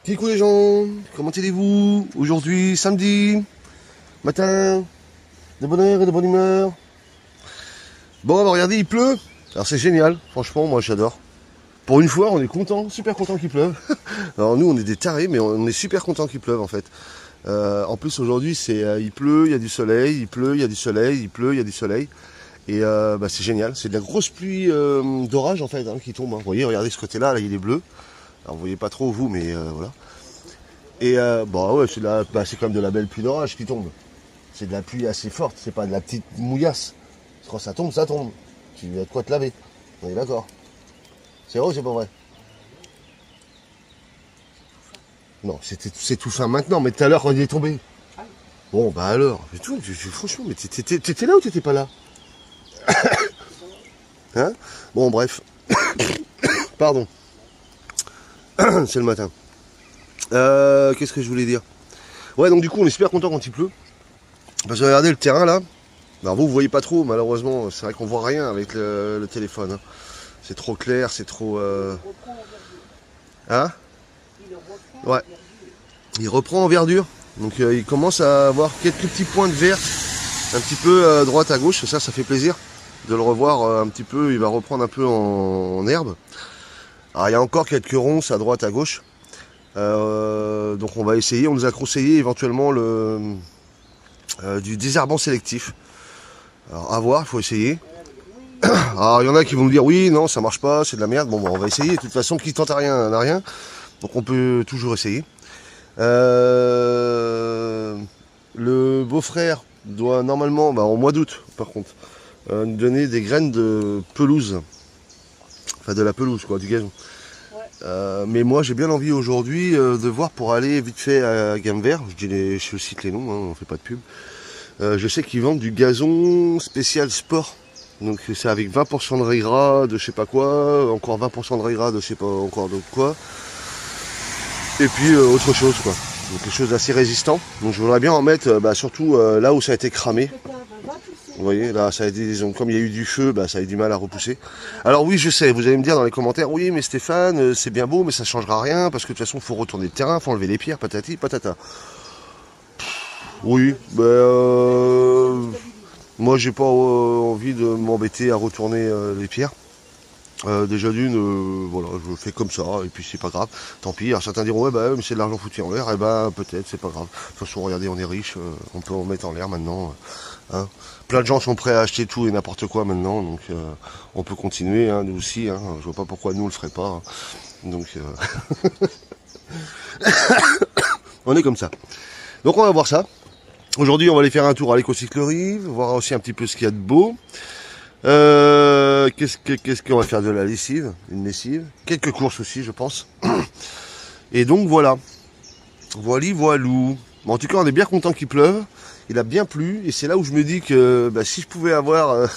Coucou les gens, comment allez-vous? Aujourd'hui, samedi, matin, de bonne heure et de bonne humeur. Bon, bah regardez, il pleut. Alors c'est génial, franchement, moi j'adore. Pour une fois, on est content, super content qu'il pleuve. Alors nous, on est des tarés, mais on est super content qu'il pleuve en fait. En plus aujourd'hui, il pleut, il y a du soleil, il pleut, il y a du soleil, il pleut, il y a du soleil. Et bah, c'est génial, c'est de la grosse pluie d'orage en fait qui tombe. Hein. Vous voyez, regardez ce côté-là, là, il est bleu. Alors vous voyez pas trop vous, mais voilà. Et bah ouais, c'est quand même de la belle pluie d'orage qui tombe. C'est de la pluie assez forte, c'est pas de la petite mouillasse. Quand ça tombe, ça tombe. Tu as de quoi te laver. On est d'accord. C'est vrai ou c'est pas vrai? Non, c'est tout fin maintenant, mais tout à l'heure quand il est tombé. Bon, bah alors, et tout, franchement, mais t'étais là ou t'étais pas là? Hein? Bon, bref. Pardon. C'est le matin. Qu'est-ce que je voulais dire? Ouais, donc du coup, on est super content quand il pleut. Parce que regardez le terrain là. Alors vous voyez pas trop, malheureusement. C'est vrai qu'on voit rien avec le téléphone. Hein. C'est trop clair, c'est trop... Hein? Ouais. Il reprend en verdure. Donc il commence à avoir quelques petits points de vert. Un petit peu à droite à gauche. Ça fait plaisir de le revoir un petit peu. Il va reprendre un peu en herbe. Alors il y a encore quelques ronces à droite à gauche. Donc on va essayer, on nous a conseillé éventuellement du désherbant sélectif. Alors à voir, il faut essayer. Alors il y en a qui vont me dire oui, non, ça marche pas, c'est de la merde. Bon, on va essayer. De toute façon, qui tente à rien n'a rien. Donc on peut toujours essayer. Le beau-frère doit normalement, en mois d'août par contre, nous donner des graines de pelouse. Enfin de la pelouse quoi, du gazon. Mais moi j'ai bien envie aujourd'hui de voir pour aller vite fait à Gamme Vert, je cite les noms, hein, on fait pas de pub. Je sais qu'ils vendent du gazon spécial sport, donc c'est avec 20% de raiera de je sais pas quoi, encore 20% de raiera de je sais pas encore de quoi, et puis autre chose quoi, donc quelque chose d'assez résistant. Donc je voudrais bien en mettre surtout là où ça a été cramé. Vous voyez, là, ça a été, comme il y a eu du feu, ça a eu du mal à repousser. Alors oui, je sais, vous allez me dire dans les commentaires, oui, mais Stéphane, c'est bien beau, mais ça ne changera rien, parce que de toute façon, il faut retourner le terrain, il faut enlever les pierres, patati, patata. Oui, moi, j'ai pas envie de m'embêter à retourner les pierres. Déjà d'une, voilà, je fais comme ça, et puis c'est pas grave, tant pis. Alors certains diront, ouais, mais c'est de l'argent foutu en l'air, et peut-être, c'est pas grave. De toute façon, regardez, on est riche, on peut en mettre en l'air maintenant. Hein. Plein de gens sont prêts à acheter tout et n'importe quoi maintenant, donc on peut continuer, hein, nous aussi, hein, je vois pas pourquoi nous on le ferait pas. Hein. Donc, on est comme ça. Donc on va voir ça. Aujourd'hui, on va aller faire un tour à l'écocyclerie, voir aussi un petit peu ce qu'il y a de beau. Qu'est-ce qu'on va faire de la lessive? Une lessive. Quelques courses aussi, je pense. Et donc voilà. Voilou. Bon, en tout cas, on est bien content qu'il pleuve. Il a bien plu. Et c'est là où je me dis que si je pouvais avoir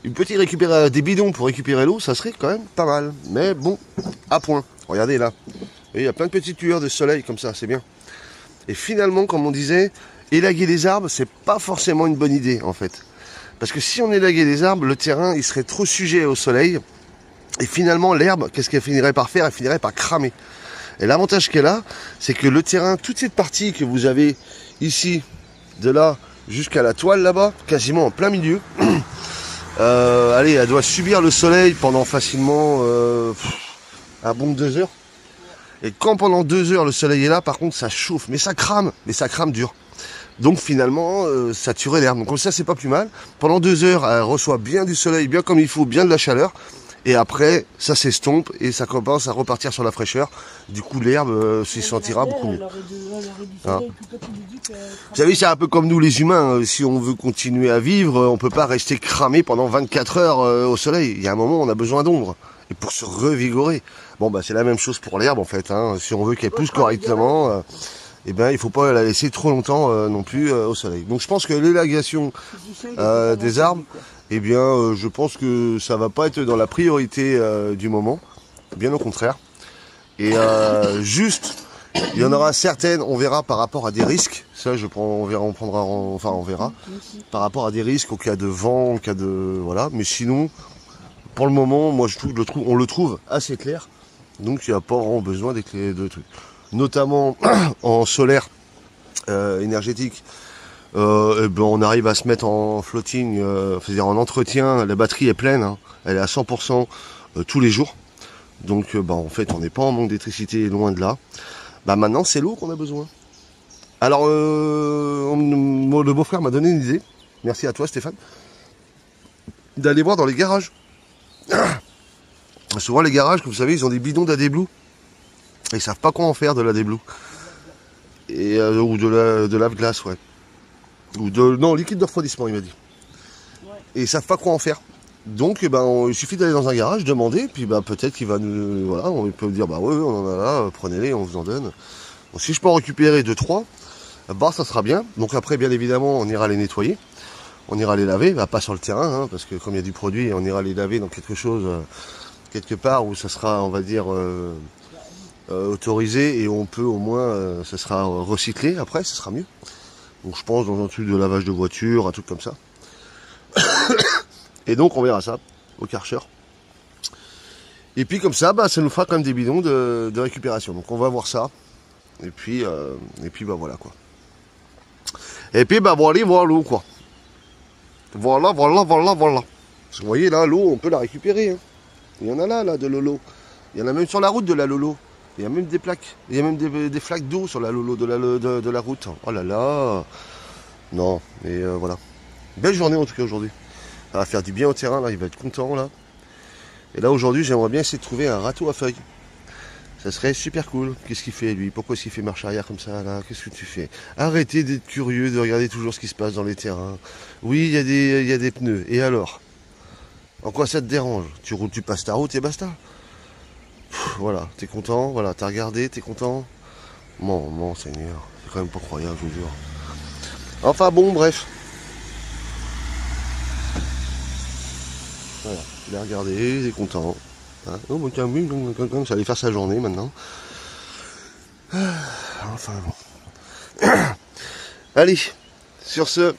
une petite des bidons pour récupérer l'eau, ça serait quand même pas mal. Mais bon, à point. Regardez là. Et il y a plein de petites lueurs de soleil comme ça, c'est bien. Et finalement, comme on disait, élaguer les arbres, c'est pas forcément une bonne idée en fait. Parce que si on élaguait les arbres, le terrain il serait trop sujet au soleil. Et finalement, l'herbe, qu'est-ce qu'elle finirait par faire? Elle finirait par cramer. Et l'avantage qu'elle a, c'est que le terrain, toute cette partie que vous avez ici, de là jusqu'à la toile là-bas, quasiment en plein milieu, allez, elle doit subir le soleil pendant facilement un bon 2 heures. Et quand pendant 2 heures le soleil est là, par contre, ça chauffe, mais ça crame dur. Donc finalement, ça tuerait l'herbe. Donc comme ça, c'est pas plus mal. Pendant 2 heures, elle reçoit bien du soleil, bien comme il faut, bien de la chaleur. Et après, ça s'estompe et ça commence à repartir sur la fraîcheur. Du coup, l'herbe s'y sentira beaucoup mieux. Hein. Vous savez, c'est un peu comme nous les humains. Si on veut continuer à vivre, on peut pas rester cramé pendant 24 heures au soleil. Il y a un moment, on a besoin d'ombre. Et pour se revigorer. Bon, c'est la même chose pour l'herbe en fait. Hein. Si on veut qu'elle pousse correctement... il faut pas la laisser trop longtemps non plus au soleil. Donc je pense que l'élagation des arbres, je pense que ça va pas être dans la priorité du moment, bien au contraire. Et juste, il y en aura certaines, on verra par rapport à des risques. Ça, on verra par rapport à des risques au cas de vent, au cas de voilà. Mais sinon, pour le moment, moi on le trouve assez clair. Donc il n'y a pas vraiment besoin de trucs. Notamment en solaire énergétique, et ben on arrive à se mettre en floating, c'est-à-dire en entretien, la batterie est pleine, hein, elle est à 100% tous les jours. Donc bah, en fait on n'est pas en manque d'électricité, loin de là. Bah maintenant c'est l'eau qu'on a besoin. Alors le beau-frère m'a donné une idée, merci à toi Stéphane, d'aller voir dans les garages. Souvent les garages, comme vous savez, ils ont des bidons d'AD-Blue. Ils savent pas quoi en faire de l'AD-Blue. Et ou de lave-glace, ouais. Ou non, liquide de refroidissement, il m'a dit. Ouais. Et ils savent pas quoi en faire. Donc eh ben, il suffit d'aller dans un garage, demander, puis bah, peut-être qu'il va nous. Voilà, on peut dire bah ouais, on en a là, prenez-les, on vous en donne. Bon, si je peux en récupérer 2-3, bah ça sera bien. Donc après, bien évidemment, on ira les nettoyer. On ira les laver, bah, pas sur le terrain, hein, parce que comme il y a du produit, on ira les laver dans quelque chose, quelque part où ça sera, on va dire, autorisé, et on peut au moins, ça sera recyclé après, ça sera mieux. Donc je pense dans un truc de lavage de voiture, un truc comme ça. Et donc on verra ça au Karcher. Et puis comme ça, bah, ça nous fera quand même des bidons de récupération. Donc on va voir ça. Et puis bah voilà quoi. Et puis bah voilà, voilà l'eau quoi. Voilà. Vous voyez là, l'eau, on peut la récupérer. Hein. Il y en a là de l'eau. Il y en a même sur la route de la Lolo. Il y a même des plaques. Il y a même des flaques d'eau sur la Lolo de la route. Oh là là. Non, mais voilà. Belle journée en tout cas aujourd'hui. Ça va faire du bien au terrain, là, il va être content là. Et là aujourd'hui, j'aimerais bien essayer de trouver un râteau à feuilles. Ça serait super cool. Qu'est-ce qu'il fait lui? Pourquoi est-ce qu'il fait marche arrière comme ça là? Qu'est-ce que tu fais? Arrêtez d'être curieux, de regarder toujours ce qui se passe dans les terrains. Oui, il y a des pneus. Et alors? En quoi ça te dérange? Tu roules, tu passes ta route et basta. Voilà, t'es content, voilà, t'as regardé, t'es content. Bon, Seigneur, c'est quand même pas croyable, je vous jure. Enfin bon, bref. Voilà, il a regardé, il est content. Hein, oh, ça allait faire sa journée maintenant. Enfin bon. Allez, sur ce,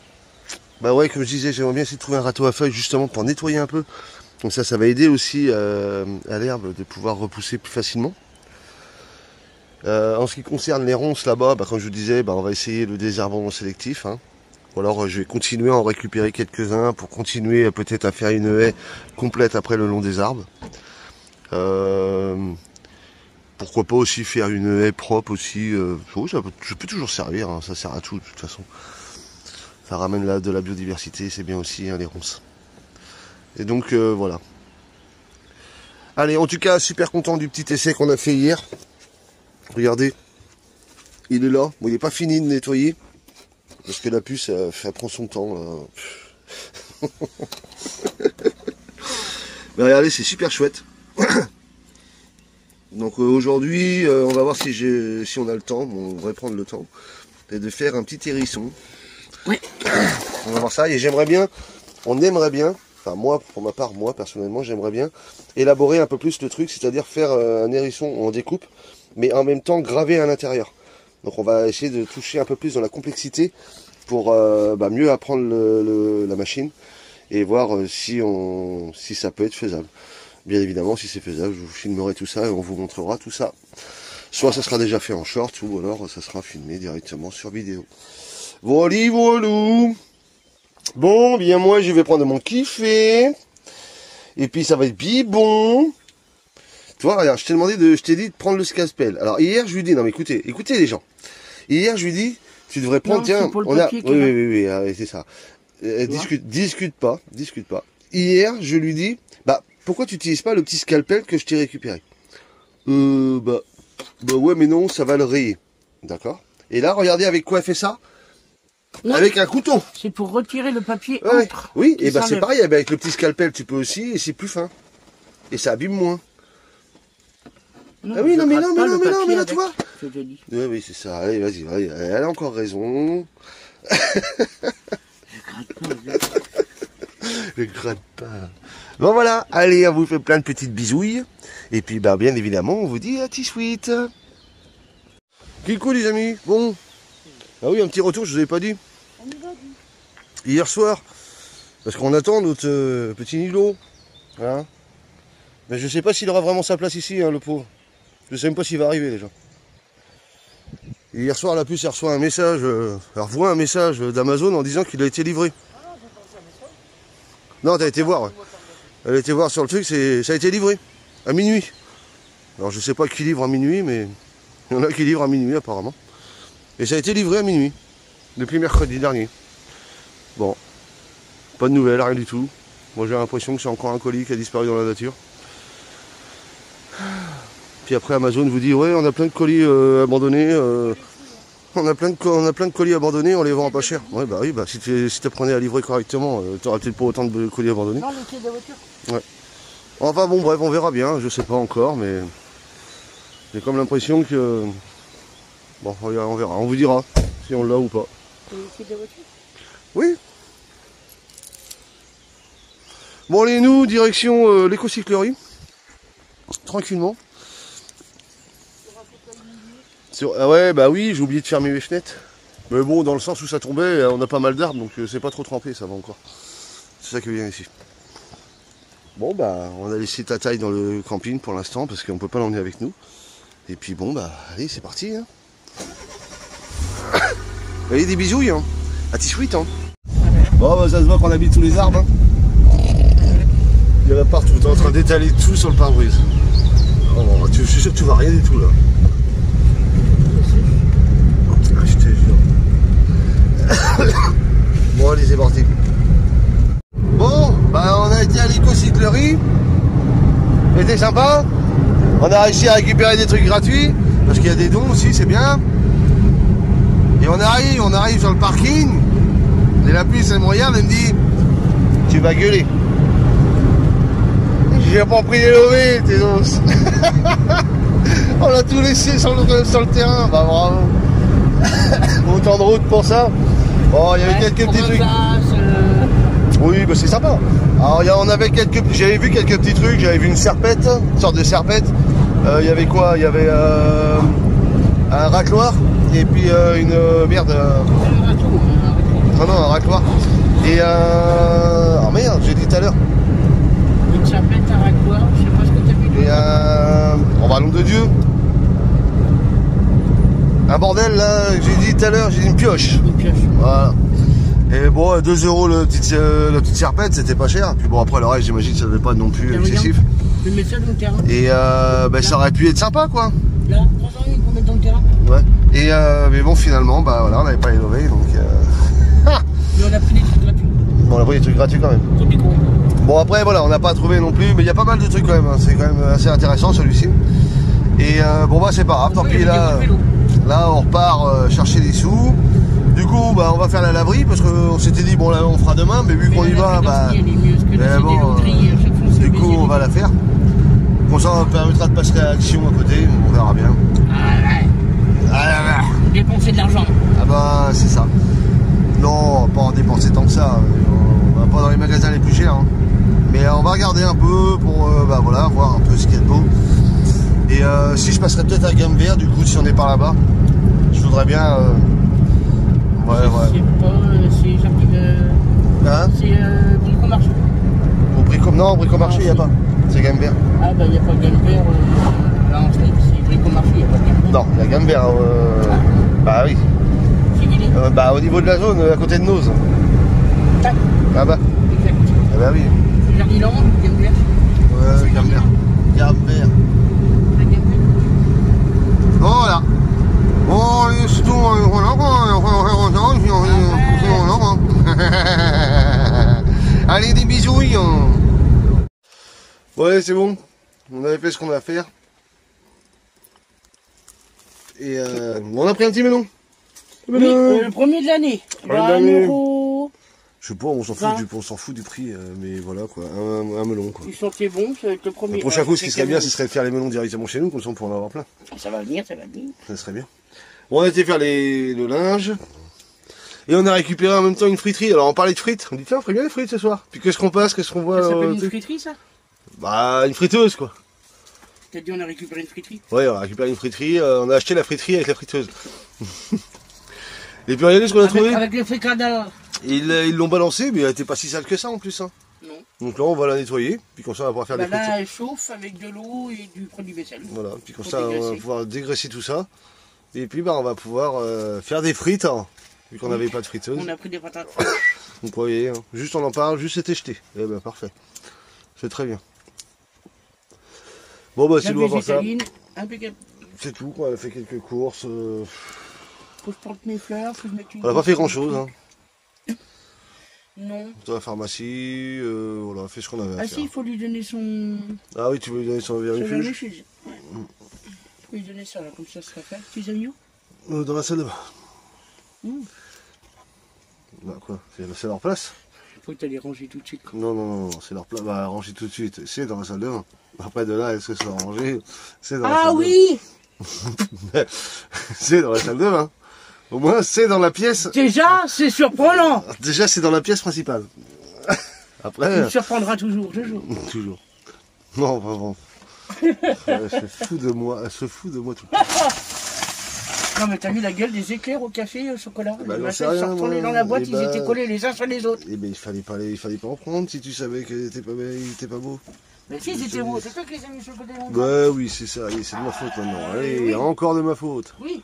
bah ouais, comme je disais, j'aimerais bien essayer de trouver un râteau à feuilles justement pour nettoyer un peu. Donc ça va aider aussi à l'herbe de pouvoir repousser plus facilement. En ce qui concerne les ronces là-bas, bah, comme je vous disais, bah, on va essayer le désherbant sélectif. Hein. Ou alors je vais continuer à en récupérer quelques-uns pour continuer peut-être à faire une haie complète après le long des arbres. Pourquoi pas aussi faire une haie propre aussi. Ça peut toujours servir, hein, ça sert à tout de toute façon. Ça ramène de la biodiversité, c'est bien aussi hein, les ronces. Et donc voilà. Allez, en tout cas, super content du petit essai qu'on a fait hier. Regardez, il est là. Bon, il n'est pas fini de nettoyer. Parce que la puce, elle prend son temps. Là. Mais regardez, c'est super chouette. Donc aujourd'hui, on va voir si on a le temps. Bon, on va prendre le temps. De faire un petit hérisson. Oui. On va voir ça. Et j'aimerais bien, on aimerait bien, enfin moi, pour ma part, moi personnellement, j'aimerais bien élaborer un peu plus le truc, c'est-à-dire faire un hérisson en découpe, mais en même temps gravé à l'intérieur. Donc on va essayer de toucher un peu plus dans la complexité pour mieux apprendre la machine et voir si ça peut être faisable. Bien évidemment, si c'est faisable, je vous filmerai tout ça et on vous montrera tout ça. Soit ça sera déjà fait en short, ou alors ça sera filmé directement sur vidéo. Voilà, voilà. Bon, bien moi je vais prendre mon kiffé. Et puis ça va être bon. Tu vois, regarde, je t'ai dit de prendre le scalpel. Alors hier je lui dis, non mais écoutez les gens. Hier je lui dis, tu devrais prendre, non, tiens, on a, oui, c'est ça. Discute pas. Hier je lui dis, bah pourquoi tu n'utilises pas le petit scalpel que je t'ai récupéré? Bah ouais mais non, ça va le rayer. D'accord. Et là, regardez avec quoi elle fait ça. Non, avec un couteau. C'est pour retirer le papier entre. Oui, et bah c'est pareil, avec le petit scalpel tu peux aussi, et c'est plus fin. Et ça abîme moins. Non, ah oui, non mais là tu vois. Oui, c'est ça, allez, vas-y, elle a encore raison. Je gratte pas. Bon voilà, allez, on vous fait plein de petites bisouilles. Et puis bah bien évidemment, on vous dit à T-Sweet. Kikou les amis, bon. Ah oui, un petit retour, je vous avais pas dit. Hier soir, parce qu'on attend notre petit Nilo. Hein, mais je sais pas s'il aura vraiment sa place ici, hein, le pauvre. Je sais même pas s'il va arriver déjà. Et hier soir, la puce, elle reçoit un message, elle revoit un message d'Amazon en disant qu'il a été livré. Non, t'as été voir, ouais. Elle a été voir sur le truc, ça a été livré. À minuit. Alors je sais pas qui livre à minuit, mais il y en a qui livrent à minuit apparemment. Et ça a été livré à minuit. Depuis mercredi dernier. Bon. Pas de nouvelles, rien du tout. Moi j'ai l'impression que c'est encore un colis qui a disparu dans la nature. Puis après Amazon vous dit ouais on a plein de colis abandonnés. On a plein de colis abandonnés, on les vend pas cher. Ouais bah oui, bah si tu apprenais à livrer correctement, t'aurais peut-être pas autant de colis abandonnés. Non, le clé de la voiture. Ouais. Enfin bon bref, on verra bien, je sais pas encore, mais j'ai comme l'impression que. Bon on verra, on vous dira si on l'a ou pas. C'est le clé de la voiture. Oui. Bon allez nous, direction l'écocyclerie. Tranquillement. Ah ouais bah oui, j'ai oublié de fermer mes fenêtres. Mais bon dans le sens où ça tombait, on a pas mal d'arbres donc c'est pas trop trempé, ça va encore. C'est ça qui vient ici. Bon bah on a laissé Tataï dans le camping pour l'instant parce qu'on peut pas l'emmener avec nous. Et puis bon bah allez c'est parti hein. Allez des bisous hein. À tes chouettes hein. Bon bah ça se voit qu'on habite tous les arbres hein. Il y en a partout, t'es en train d'étaler tout sur le pare-brise. Oh, je suis sûr que tu vois rien du tout là. Ah, je te jure. Bon allez c'est parti. Bon, bah on a été à l'écocyclerie. C'était sympa. On a réussi à récupérer des trucs gratuits. Parce qu'il y a des dons aussi, c'est bien. Et on arrive sur le parking. Et la puce elle me regarde, elle me dit tu vas gueuler. J'ai pas pris les levées, tes os. On a tout laissé sur le terrain. Bah bravo. Autant de route pour ça. Bon, il y avait quelques petits trucs. Oui, bah c'est sympa. Alors j'avais vu quelques petits trucs, j'avais vu une serpette, une sorte de serpette. Il y avait quoi? Il y avait un racloir et puis une merde. Non, un racloir. Et oh merde, j'ai dit tout à l'heure. Une serpette, un racloir, je sais pas ce que t'as vu. Et on va à nom de Dieu. Un bordel là, j'ai dit tout à l'heure, j'ai dit une pioche. Une pioche. Voilà. Et bon, 2 € la petite serpette, c'était pas cher. Puis bon, après le reste, j'imagine que ça devait pas non plus excessif. Je mets ça dans le terrain. Et bah, ça aurait pu être sympa quoi. Là, 300 000 pour mettre dans le terrain. Ouais. Et mais bon, finalement, bah voilà, on n'avait pas les levées donc. Mais on a pris des trucs gratuits. Bon, on a pris des trucs gratuits quand même. Tout des gros. Bon, après, voilà, on n'a pas trouvé non plus, mais il y a pas mal de trucs quand même. Hein. C'est quand même assez intéressant celui-ci. Et bon, bah, c'est pas grave, tant pis là. Là, on repart chercher des sous. Du coup, bah, on va faire la laverie parce qu'on s'était dit, bon, là, on fera demain, mais vu qu'on y va, bah. Du coup, on va la faire. Comme ça, on permettra de passer à l'action à côté, on verra bien. Dépenser de l'argent. Ah, bah, c'est ça. Non, on va pas en dépenser tant que ça. On va pas dans les magasins les plus chers. Hein. Mais on va regarder un peu pour bah, voilà, voir un peu ce qu'il y a de beau. Et si je passerais peut-être à Gamme Vert, du coup, si on est par là-bas, je voudrais bien. Ouais. C'est Jardin. Hein? C'est Bricomarché. Non, Bricomarché, il n'y a pas. C'est Gamme Vert. Ah, bah, il n'y a pas Gamme Vert. Là, en slip, c'est Bricomarché, il n'y a pas Gamme Vert. Non, il y a Gamme Vert. Bah oui. C'est Guillet. Bah, au niveau de la zone, à côté de Nose. Tac. Ah bah. Exact. Ah bah oui. C'est Jardiland, Gamme Vert. Ouais, Gamme Vert. Gamme Vert. La Gamme Vert. Voilà. Oh, c'est tout. Allez, des bisous. Ouais, c'est bon. On avait fait ce qu'on a à faire. Et on a pris un petit melon. Oui, le premier de l'année. Bah, 1 €. Je sais pas, on s'en fout du prix, mais voilà quoi, un melon quoi. Ils sentaient bon, ça va être le premier. Le prochain coup, ce qui serait bien, ce serait de faire les melons directement chez nous, comme ça on pourrait en avoir plein. Ça va venir, ça va venir. Ça serait bien. Bon, on a été faire le linge. Et on a récupéré en même temps une friterie. Alors on parlait de frites, on dit tiens on ferait bien les frites ce soir. Puis qu'est-ce qu'on passe, qu'est-ce qu'on voit Ça s'appelle une friterie ça? Bah une friteuse quoi. T'as dit on a récupéré une friterie? Ouais, on a récupéré une friterie, on a acheté la friterie avec la friteuse. Et puis regardez ce qu'on a trouvé. Avec le fricadin. Ils l'ont balancé, mais elle était pas si sale que ça en plus. Hein. Non. Donc là, on va la nettoyer, puis comme ça, on va pouvoir faire des frites. Là, elle chauffe avec de l'eau et du produit vaisselle. Voilà, puis comme Faut ça, on va dégraisser. pouvoir dégraisser tout ça. Et puis, on va pouvoir faire des frites, hein, vu qu'on n'avait pas de friteuse. On a pris des patates. Donc, vous voyez, hein, juste on en parle, juste c'était jeté. Eh ben, parfait. C'est très bien. Bon, bah, c'est La lourd pour ça. végétaline, impeccable. C'est tout, quoi. On a fait quelques courses. Faut que je porte mes fleurs, faut que je mette une... On n'a pas fait grand-chose, hein. Non. Dans la pharmacie, voilà, on a fait ce qu'on avait à Ah faire. si, il faut lui donner son... Ah oui, tu veux lui donner son son vermifuge vermifuge. Ouais. Faut lui donner ça, là, comme ça sera fait. Tes agneaux. Dans la salle de bain. Mmh. Bah, quoi, c'est leur place? Faut que tu les ranger tout de suite. Quoi. Non, c'est leur place. Bah, ranger tout de suite. C'est dans la salle de bain. Après, de là, est-ce que c'est rangé? C'est dans la Ah salle oui. de bain. C'est dans la salle de bain. Au moins, c'est dans la pièce. Déjà, c'est surprenant. Déjà, c'est dans la pièce principale. Il Après, me surprendra toujours, toujours. toujours. Non, vraiment. Elle se fout de moi. Elle se fout de moi tout le temps. Non mais t'as vu la gueule des éclairs au café au chocolat? Bah, Les j'en sais machins, ils rien, sont retournés moi. dans la boîte, Eh ils ben, étaient collés les uns sur les autres. Eh ben, il fallait pas en prendre si tu savais qu'il était pas beau. Mais si, c'était beau, c'est toi qui les as mis sur le côté de la boîte. Bah oui, c'est ça, allez, c'est de ma faute maintenant. Allez, oui. encore de ma faute. Oui.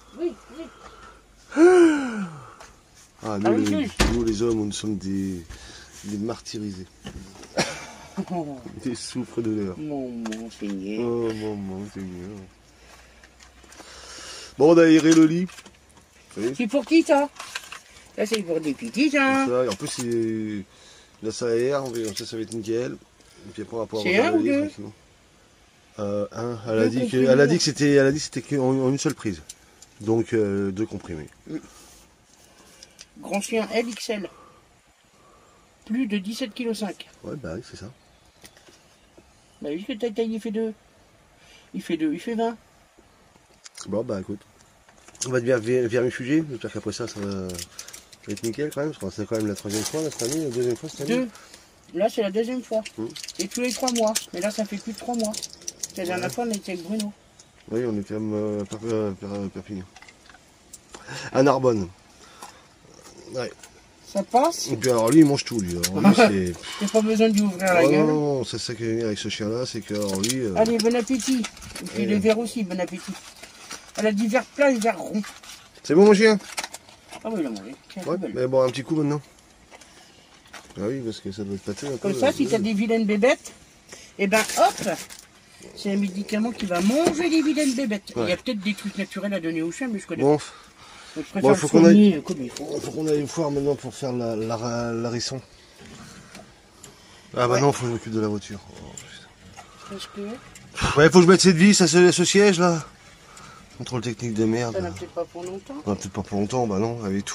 Ah, Ah oui, nous les hommes, nous sommes des martyrisés. Des souffres de l'air. Mon Seigneur. Oh, maman, Seigneur. Bon, on a aéré le lit. Vous voyez, C'est pour qui ça? Ça c'est pour des petits, hein. ça, et en plus, là, ça aère, ça va être nickel. Et puis après, on va pouvoir C'est regarder un ou le lit deux tranquillement. Un, elle Deux a dit comprimés. que c'était en une seule prise. Donc, 2 comprimés. Grand chien LXL. Plus de 17,5 kg. Ouais, bah oui, c'est ça. Bah oui, que ta taille, il fait 2. Il fait 20. Bon, bah écoute, on va devenir vermifuger. J'espère qu'après ça va être nickel quand même. Parce que c'est quand même la 3e fois là, cette année, la 2e fois cette année. 2. Là, c'est la 2e fois. Mmh. Et tous les 3 mois. Mais là, ça fait plus de 3 mois. La dernière fois, on était avec Bruno. Oui, on était même Perpignan. À Narbonne. Ouais. Ça passe. Et puis alors lui, il mange tout lui. Alors, lui, c'est... T'as pas besoin de lui ouvrir la Oh, gueule. non, c'est ça qui est bien avec ce chien-là, c'est que alors, lui... Allez, bon appétit. Et puis les verres aussi, bon appétit. Elle a des verres plats et verres ronds. C'est bon mon chien? Ah oui, il a mangé. Tiens, Ouais, c'est belle. mais bon, un petit coup maintenant. Ah oui, parce que ça doit être pâté un peu. Comme ça, si t'as des vilaines bébêtes, et ben hop, c'est un médicament qui va manger les vilaines bébêtes. Ouais. Il y a peut-être des trucs naturels à donner aux chiens, mais je connais Bon, pas. Donc, je préfère faut le qu'on soigner comme il faut. faut qu'on aille voir maintenant pour faire l'arrisson. Ah bah Ouais. non, faut que je m'occupe de la voiture. Oh, putain. Parce que Ouais, faut que je mette cette vis à ce siège là. Contrôle technique de merde. ça n'a peut-être pas pour longtemps. Ouais, peut-être pas pour longtemps, bah non. Avec tous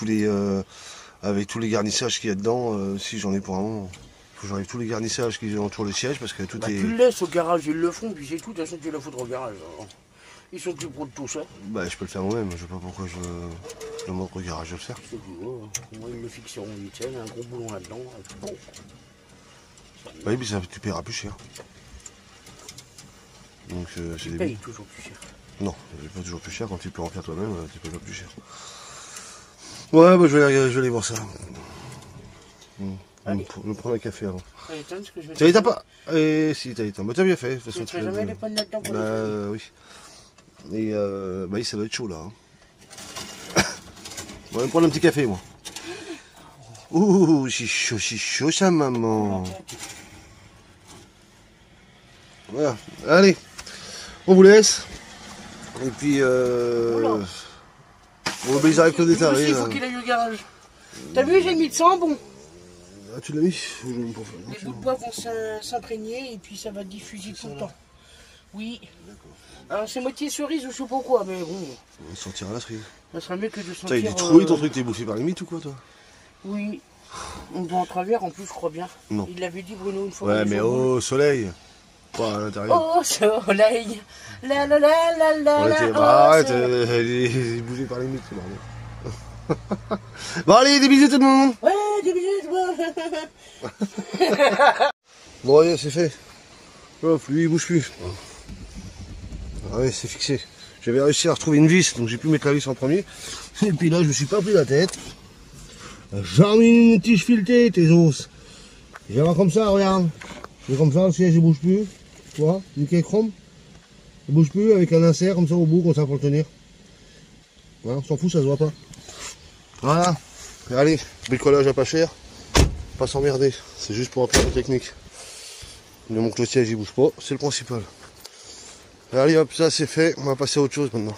les garnissages qu'il y a dedans, si j'en ai pour un moment. Faut que j'enlève tous les garnissages qui entourent le siège parce que tout Bah, est. tu le laisses au garage, ils le font, puis c'est tout. De toute façon, tu la foutre au garage. Alors. Ils sont plus pro de tout ça. Bah je peux le faire moi-même, je sais pas pourquoi je demande au garage de le faire. C'est plus gros. Moi, ils me fixeront une huitième, un gros boulon là-dedans. Bon. Oui, mais ça tu paieras plus cher. Donc c'est Tu des payes toujours plus cher. Non, c'est pas toujours plus cher quand tu peux en faire toi-même, tu payes pas plus cher. Ouais, bah je vais aller voir ça. Allez. Je vais prendre un café avant. Ça étonne ce que je vais T'as éteint pas? Si, t'as éteint. Bah t'as bien fait. De toute Tu façon, ne ferais jamais les pommes là-dedans pour les Bah oui. Et bah oui, ça doit être chaud là. Hein. On va me prendre un petit café moi. Ouh, c'est chaud ça maman. Voilà, allez, on vous laisse. Et puis Oula. bon, bah, ils arrivent quand Lui aussi, détarrer. il faut qu'il aille au garage. T'as vu, j'ai mis de sang, bon. Ah, tu l'as mis? Je vais me prendre. Les bouts de bois vont s'imprégner et puis ça va diffuser tout le temps. Oui. Alors c'est moitié cerise ou je sais pas quoi, mais bon, On sortira la cerise. ça sera mieux que de Putain, il sentir... est troué ton truc, t'es bouffé par les mythes ou quoi toi? Oui. On doit en travers en plus, je crois bien. Non. Il l'avait dit Bruno une fois. Ouais, dans mais les journaux. au soleil. Pas à l'intérieur. Oh soleil, la la la la la On la. était... oh, Bah, arrête, soleil. il est bougé par les mythes, c'est bordel. Bon, allez, des bisous tout le monde. Ouais, des bisous, toi. Bon, allez, c'est fait. Hop, lui, il bouge plus. Ah ouais, c'est fixé. J'avais réussi à retrouver une vis, donc j'ai pu mettre la vis en premier. Et puis là, je me suis pas pris la tête. J'en ai une tige filetée, tes os. Je vais voir comme ça, regarde. C'est comme ça, le siège il bouge plus. Tu vois, nickel chrome. Il bouge plus avec un insert comme ça au bout, comme ça pour le tenir. Voilà, on s'en fout, ça se voit pas. Voilà. Et allez, bricolage à pas cher. Pas s'emmerder. C'est juste pour apprendre la technique. Il montre que le siège il bouge pas, c'est le principal. Et allez hop, ça c'est fait. On va passer à autre chose maintenant.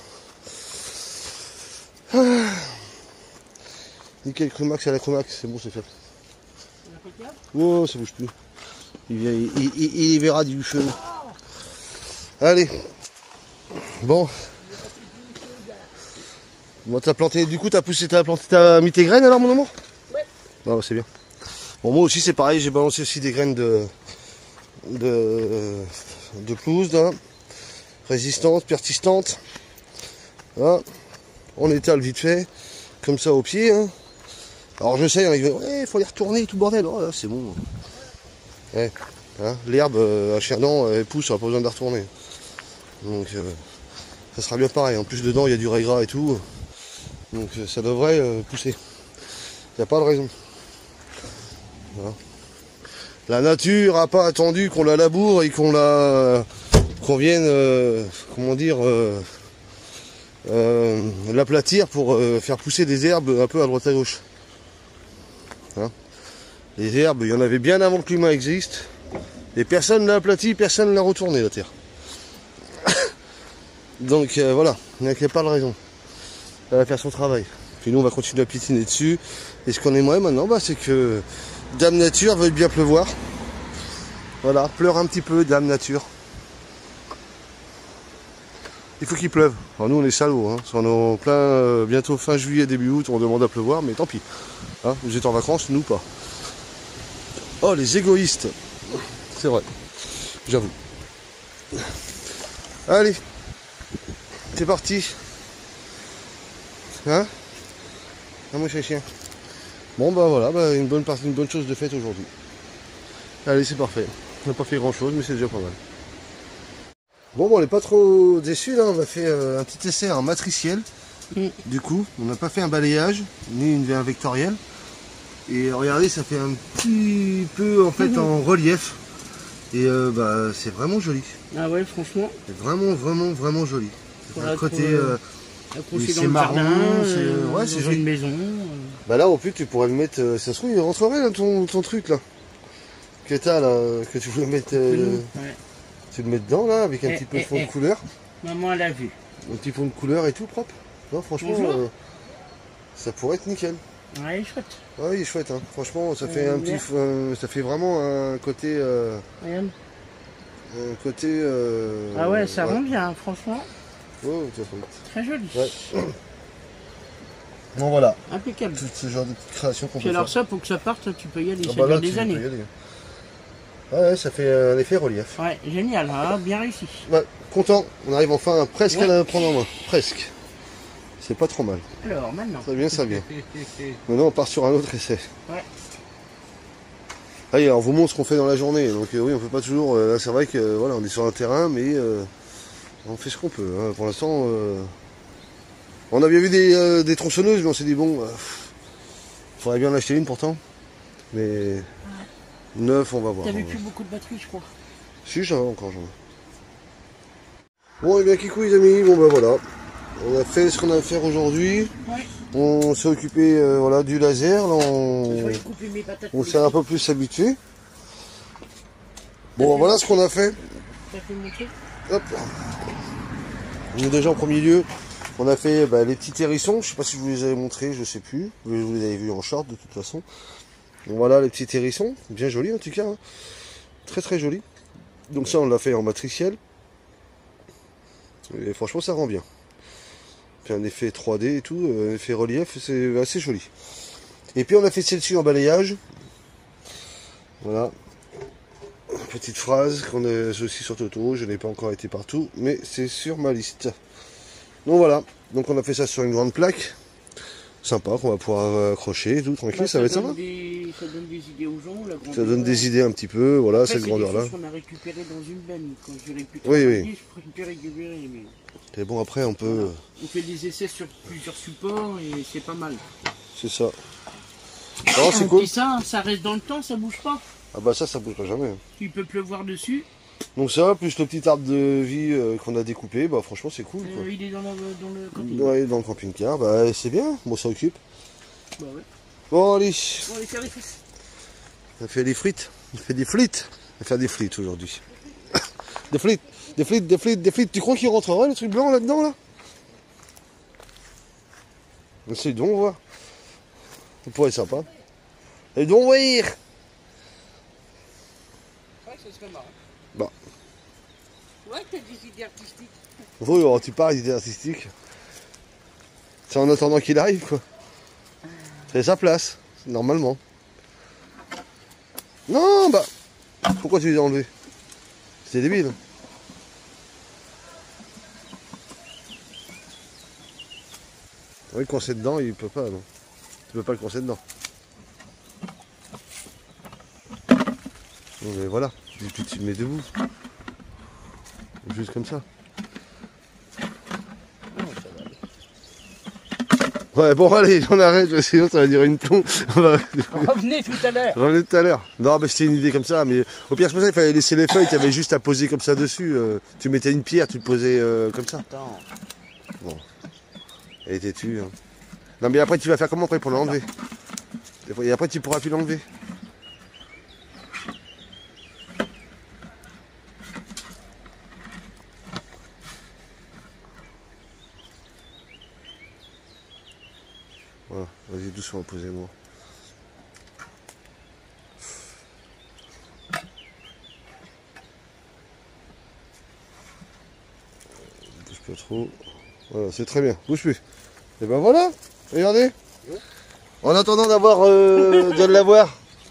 Ah. Nickel Chromax à la Chromax, c'est bon, c'est fait. Oh, ça bouge plus. Il verra du feu. Allez. Bon. Bon, t'as planté, du coup, t'as mis tes graines alors, mon amour? Ouais. Ah, c'est bien. Bon, moi aussi, c'est pareil, j'ai balancé aussi des graines de pelouse, là. Résistantes, persistantes. Voilà. On étale vite fait, comme ça au pied. Hein. Alors, je sais, il faut les retourner, tout bordel. Oh, là, c'est bon. Ouais. Hein, l'herbe à Cherdan, elle pousse, on n'a pas besoin de la retourner. Donc ça sera bien pareil. En plus dedans il y a du rail gras et tout. Donc ça devrait pousser. Il n'y a pas de raison. Voilà. La nature n'a pas attendu qu'on la laboure et qu'on vienne comment dire l'aplatir pour faire pousser des herbes un peu à droite à gauche. Hein. Les herbes, il y en avait bien avant que l'humain existe. Et personne ne l'a aplati, personne ne l'a retourné la terre. Donc voilà, il n'y a pas de raison. Elle va faire son travail. Puis nous on va continuer à piétiner dessus. Et ce qu'on aimerait maintenant, c'est que Dame Nature veuille bien pleuvoir. Voilà, pleure un petit peu Dame Nature. Il faut qu'il pleuve. Alors nous on est salauds, hein. On est en plein bientôt fin juillet, début août, on demande à pleuvoir, mais tant pis. Hein, vous êtes en vacances, nous pas. Oh les égoïstes. C'est vrai, j'avoue. Allez, c'est parti. Hein? Ah, moi, je suis chien. Bon, voilà, une bonne chose de faite aujourd'hui. Allez, c'est parfait. On n'a pas fait grand chose, mais c'est déjà pas mal. Bon, on n'est pas trop déçus là. On a fait un petit essai en matriciel. Du coup, on n'a pas fait un balayage, ni un vectoriel. Et regardez, ça fait un petit peu en fait en relief. Et c'est vraiment joli. Ah ouais, franchement. C'est vraiment joli. Voilà, un côté c'est marron, c'est joli. Une maison. Bah là, en plus, tu pourrais le mettre. Ça se trouve, il rentrerait dans ton truc là. Que t'as là, que tu voulais mettre. Tu le mets dedans là, avec un petit peu de fond de couleur. Maman, elle a vu. Un petit fond de couleur et tout propre. Non, franchement, ça pourrait être nickel. Ouais, il est chouette. Ouais, il est chouette, hein. Franchement, ça fait un petit, ça fait vraiment un côté. Regarde. Un côté. Ah ouais, ça rend bien, franchement. Oh, très joli. Ouais. Bon voilà. Impeccable. Tout ce genre de petites créations qu'on peut alors faire. ça, pour que ça parte, tu peux y aller. Ça là, dure des années. Ouais, ça fait un effet relief. Ouais, génial, hein, bien réussi. Ouais, content. On arrive enfin presque à la prendre en main. Presque. C'est pas trop mal. Alors, maintenant. Ça vient, ça vient. Maintenant, on part sur un autre essai. Ouais. Allez, alors, on vous montre ce qu'on fait dans la journée. Donc, oui, on peut pas toujours. Là, c'est vrai que voilà, on est sur un terrain, mais on fait ce qu'on peut. Hein. Pour l'instant, on a bien vu des tronçonneuses, mais on s'est dit, bon, faudrait bien en acheter une pourtant. Mais neuf, on va voir. T'avais plus beaucoup de batterie, je crois. Si, j'en ai encore, j'en ai. Bon, et bien, kikou, les amis, bon, voilà. On a fait ce qu'on a à faire aujourd'hui. Ouais. On s'est occupé voilà, du laser. Là, on s'est un peu plus habitué. Bon, voilà ce qu'on a fait. Hop. On est déjà en premier lieu. On a fait les petits hérissons. Je sais pas si je vous les avais montrés, je sais plus. Vous les avez vus en short de toute façon. Donc voilà les petits hérissons. Bien jolis en tout cas. Hein. Très très jolis. Donc ça on l'a fait en matriciel. Et franchement ça rend bien. Fait un effet 3D et tout, un effet relief, c'est assez joli. Et puis on a fait celle-ci en balayage. Voilà. Petite phrase qu'on a aussi sur Toto, je n'ai pas encore été partout, mais c'est sur ma liste. Donc voilà, donc on a fait ça sur une grande plaque. Sympa, qu'on va pouvoir accrocher et tout, tranquille, ça va être sympa. Ça donne des idées aux gens, la grandeur. Ça donne des idées un petit peu, voilà, après, cette grandeur-là. C'est des choses qu'on a récupéré dans une benne. Quand j'aurais pu oui. je préfère récupérer. Mais... Et bon, après, on peut... Voilà. On fait des essais sur plusieurs supports et c'est pas mal. C'est ça. Alors, c'est cool. Et ça reste dans le temps, ça bouge pas. Ah bah ça bougera jamais. Il peut pleuvoir dessus. Donc ça, plus le petit arbre de vie qu'on a découpé, bah franchement c'est cool. Quoi. Il est dans le camping. Ouais, dans le camping-car, bah c'est bien, bon ça occupe. Bah ouais. Bon allez. On va aller faire les frites. On fait des frites. On fait des frites. On va faire des frites aujourd'hui. Des frites, des frites, des frites, des frites. Tu crois qu'il rentrerait le truc blanc là-dedans là? C'est donc voir. Ça pourrait être sympa. Et donc voir. Ouais, ça serait marrant. Bah. Ouais, t'as des idées artistiques. Oui, alors, tu parles d'idées artistiques. C'est en attendant qu'il arrive quoi. C'est sa place, normalement. Non, bah. Pourquoi tu les as enlevés? C'est débile. Oui, coincer dedans, il peut pas, non. Tu peux pas le coincer dedans. Non, mais voilà, tu te mets debout. Juste comme ça. Ouais, bon, allez, on arrête, sinon ça va durer une plombe. Revenez tout à l'heure. Revenez tout à l'heure. Non, mais c'était une idée comme ça, mais au pire, je pensais qu'il fallait laisser les feuilles, tu avais juste à poser comme ça dessus. Tu mettais une pierre, tu le posais comme ça. Attends. Bon. Elle était tue. Hein. Non, mais après, tu vas faire comment après pour l'enlever? Et après, tu pourras plus l'enlever. Voilà, vas-y, doucement, posez-moi. Bouge pas trop. Voilà, c'est très bien, bouge plus. Et ben voilà, regardez. En attendant de l'avoir,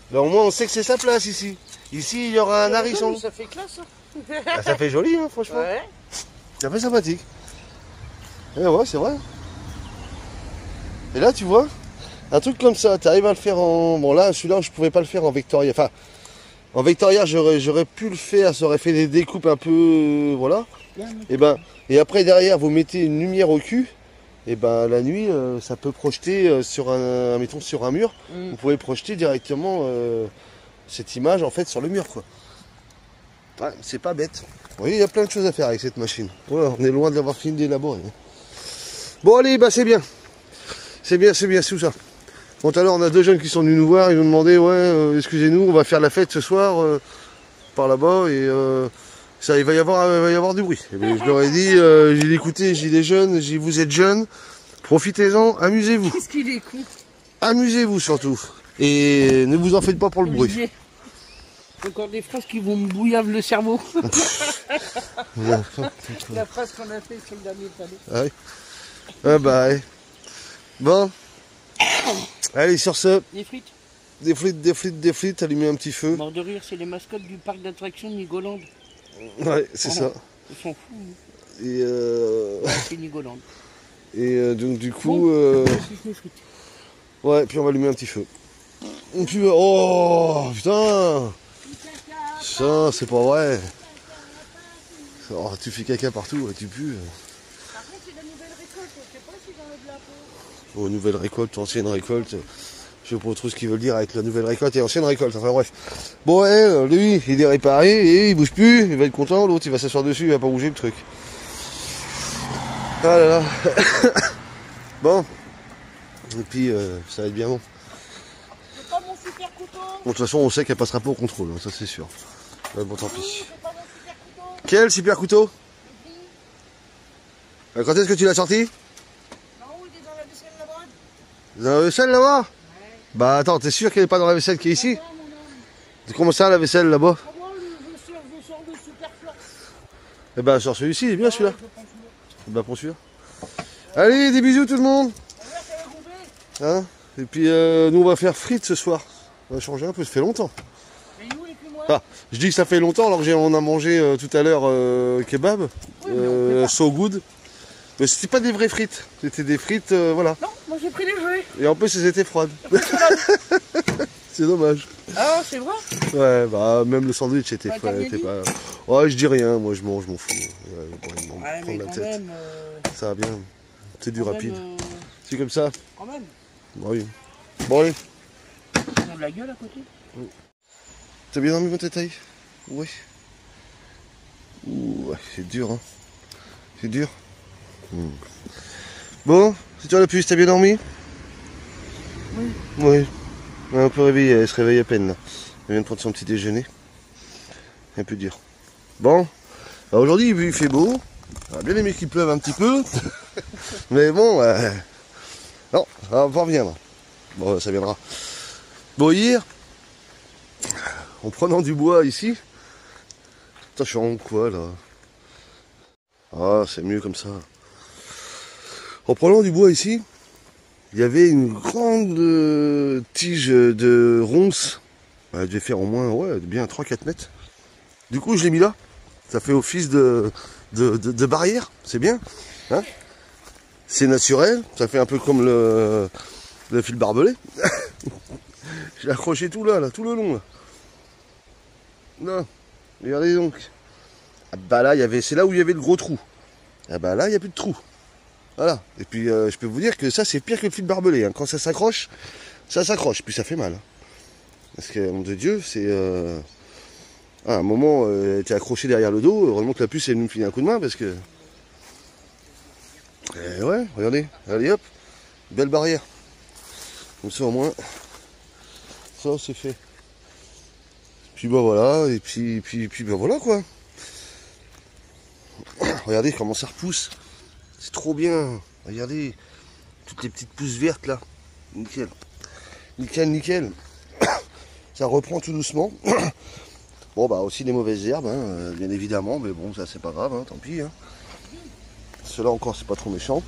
ben au moins on sait que c'est sa place ici. Ici, il y aura un hérisson. Ça fait classe. Ah, ça fait joli, hein, franchement. Ouais. Ça fait sympathique. Et ouais, c'est vrai. Et là, tu vois, un truc comme ça, tu arrives à le faire en... Bon là, celui-là, je pouvais pas le faire en Vectoria. Enfin, en Vectoria, j'aurais pu le faire, ça aurait fait des découpes un peu... voilà. Et après, derrière, vous mettez une lumière au cul. Et ben la nuit, ça peut projeter sur mettons, sur un mur. Vous pouvez projeter directement cette image, en fait, sur le mur, quoi. Ouais, c'est pas bête. Oui, il y a plein de choses à faire avec cette machine. Voilà, on est loin de l'avoir fini d'élaborer. Bon, allez, bah c'est bien. C'est bien, c'est tout ça. Bon, tout à l'heure, on a deux jeunes qui sont venus nous voir. Ils nous demandaient, ouais, excusez-nous, on va faire la fête ce soir par là-bas. Et ça, il va y avoir du bruit. Et bien, je leur ai dit, j'ai dit, écoutez, j'ai des jeunes, vous êtes jeunes, profitez-en, amusez-vous. Qu'est-ce qu'il est con. Amusez-vous surtout. Et ne vous en faites pas pour le bruit. Encore des phrases qui vont me bouillave le cerveau. La phrase qu'on a fait sur le dernier panneau. Ah oui. Ah bah ouais. Bon. Allez, sur ce. Des frites. Des frites, allumer un petit feu. Mort de rire, c'est les mascottes du parc d'attractions de Nigoland. Ouais, c'est ça. Ils sont fous. Et c'est Nigoland. Et donc du coup... Les frites. Ouais, puis on va allumer un petit feu. Et puis, oh, putain. Ça, c'est pas vrai. Oh, tu fais caca partout, tu pues. Après, c'est la nouvelle récolte, je sais pas si j'enlève la peau. Oh, nouvelle récolte, ancienne récolte. Je sais pas trop ce qu'ils veulent dire avec la nouvelle récolte et ancienne récolte. Enfin bref. Bon, ouais, lui, il est réparé et il bouge plus. Il va être content. L'autre, il va s'asseoir dessus, il va pas bouger le truc. Ah là là. Bon. Et puis, ça va être bien bon. C'est pas mon super couteau. Bon, de toute façon, on sait qu'elle passera pas au contrôle, hein, ça c'est sûr. Bon, tant pis. C'est pas mon super couteau. Quel super couteau? Quand est-ce que tu l'as sorti? Non, il est dans la vaisselle là-bas. Dans la vaisselle là-bas? Bah attends, t'es sûr qu'elle est pas dans la vaisselle qui est ici? Comment ça, la vaisselle là-bas? Je sors le super flash. Eh ben, sors celui-ci, il est bien celui-là. Bah, pour celui-là. Allez, des bisous tout le monde. Hein? Et puis, nous, on va faire frites ce soir. On va changer un peu, ça fait longtemps. Ah, je dis que ça fait longtemps alors qu'on a mangé tout à l'heure kebab, so good. Mais c'était pas des vraies frites, c'était des frites, voilà. Non, moi j'ai pris les jeux. Et en plus, elles étaient froides. C'est dommage. Ah, c'est vrai? Ouais, bah même le sandwich était frais. Pas... Ouais, je dis rien, moi je mange, je m'en fous. Ouais, prendre la tête. Même, ça va bien, c'est du rapide. C'est comme ça? Quand même. Bah oui. Bon allez. Ils ont de la gueule à côté. T'as bien dormi, mon tétail? Oui. Ouh, ouais, c'est dur, hein. C'est dur. Bon, c'est toi la puce, t'as bien dormi? Oui. Oui. Un peu réveillée, elle se réveille à peine là. Elle vient de prendre son petit déjeuner. Un peu dur. Bon, bah, aujourd'hui il fait beau. On a bien aimé qu'il pleuve un petit peu. Mais bon, non, ça va pas revenir. Bon, ça viendra. Bon, hier, en prenant du bois ici. Putain, je suis en quoi là? Ah, c'est mieux comme ça. En prenant du bois ici, il y avait une grande tige de ronces. Elle devait faire au moins, ouais, bien 3-4 mètres. Du coup, je l'ai mis là. Ça fait office de barrière. C'est bien. Hein, c'est naturel. Ça fait un peu comme le fil barbelé. J'ai accroché tout là, tout le long. Là. Non. Regardez donc. Ah bah là, c'est là où il y avait le gros trou. Ah bah là, il n'y a plus de trou. Voilà. Et puis, je peux vous dire que ça, c'est pire que le fil barbelé. Hein. Quand ça s'accroche, puis ça fait mal. Hein. Parce que, nom de Dieu, c'est... à un moment, elle était accrochée derrière le dos. Heureusement que la puce, elle nous filait un coup de main, parce que... Et ouais, regardez. Allez, hop. Belle barrière. Comme ça, au moins, ça, c'est fait. Puis, bah voilà. Et puis bah voilà, quoi. Regardez comment ça repousse. C'est trop bien. Regardez. Toutes les petites pousses vertes, là. Nickel. Nickel, nickel. Ça reprend tout doucement. Bon, bah aussi des mauvaises herbes, hein, bien évidemment, mais bon, ça c'est pas grave, hein, tant pis. Hein. Cela encore, c'est pas trop méchant.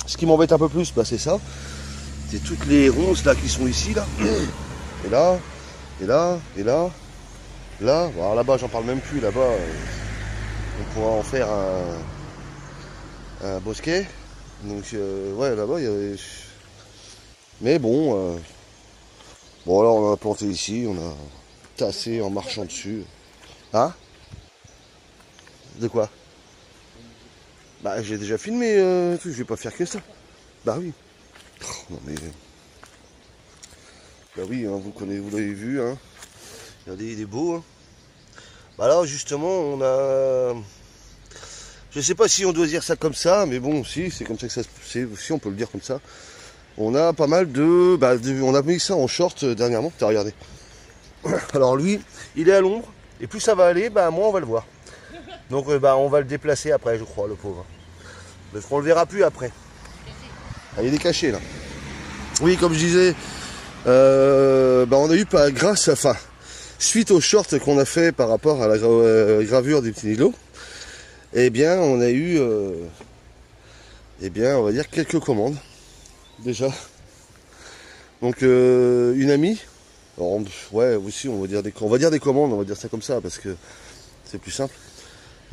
Ce qui m'embête un peu plus, bah, c'est ça. C'est toutes les ronces là qui sont ici, là. Et là, et là, et là, là. Bon, alors là-bas, j'en parle même plus. Là-bas, on pourra en faire un bosquet. Donc, ouais, là-bas, il y avait... Mais bon, bon, alors on a planté ici, on a tassé en marchant dessus. Hein? De quoi? Bah j'ai déjà filmé, je vais pas faire que ça. Bah oui. Oh, non mais... Bah oui, hein, vous l'avez vu, hein. Regardez, il est beau. Hein. Bah là justement on a... Je sais pas si on doit dire ça comme ça, mais bon, si, c'est comme ça que ça se... Si on peut le dire comme ça. On a pas mal de... Bah, on a mis ça en short dernièrement, t'as regardé. Alors lui, il est à l'ombre, et plus ça va aller, bah moins on va le voir. Donc bah on va le déplacer après, je crois, le pauvre. Parce qu'on le verra plus après. Ah, il est caché là. Oui, comme je disais, bah on a eu suite au short qu'on a fait par rapport à la gravure du petit Nilo, eh bien on a eu, eh bien on va dire quelques commandes déjà. Donc une amie. Alors, ouais, aussi, on va dire des commandes, on va dire ça comme ça, parce que c'est plus simple.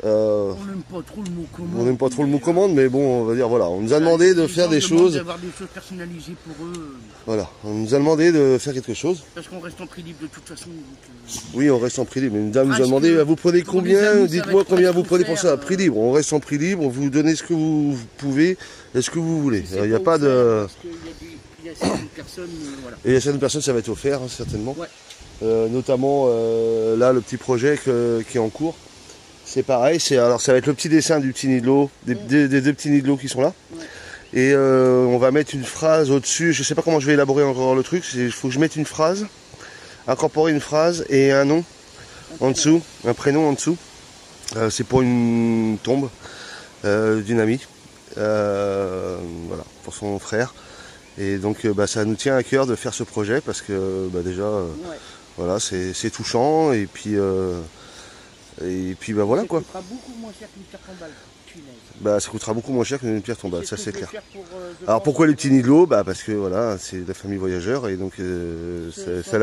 On n'aime pas trop le mot commande. On n'aime pas trop le mot commande, mais bon, on va dire, voilà, on nous a demandé de faire des choses. D'avoir des choses personnalisées pour eux. Voilà, on nous a demandé de faire quelque chose. Parce qu'on reste en prix libre de toute façon. Donc, oui, on reste en prix libre. Mais une dame nous a demandé, vous prenez combien? Dites-moi combien vous prenez pour ça. Prix libre, on reste en prix libre, vous donnez ce que vous pouvez et ce que vous voulez. Il n'y a pas de... Il y a certaines personnes, voilà. Et il y a certaines personnes, ça va être offert, hein, certainement. Ouais. Notamment, là, le petit projet qui est en cours. C'est pareil, alors ça va être le petit dessin du petit Nidlo, des deux petits Nidlo qui sont là. Ouais. Et on va mettre une phrase au-dessus, je sais pas comment je vais élaborer encore le truc, il faut que je mette une phrase, incorporer une phrase et un nom en dessous, un prénom en dessous. C'est pour une tombe d'une amie, voilà, pour son frère. Et donc bah, ça nous tient à cœur de faire ce projet parce que bah, déjà, ouais. Voilà, c'est touchant et puis bah voilà quoi. Ça coûtera beaucoup moins cher qu'une pierre tombale. Bah ça coûtera beaucoup moins cher qu'une pierre tombale, ça c'est clair. Alors pourquoi les petits Nidlo? Bah parce que voilà, c'est la famille voyageur et donc ça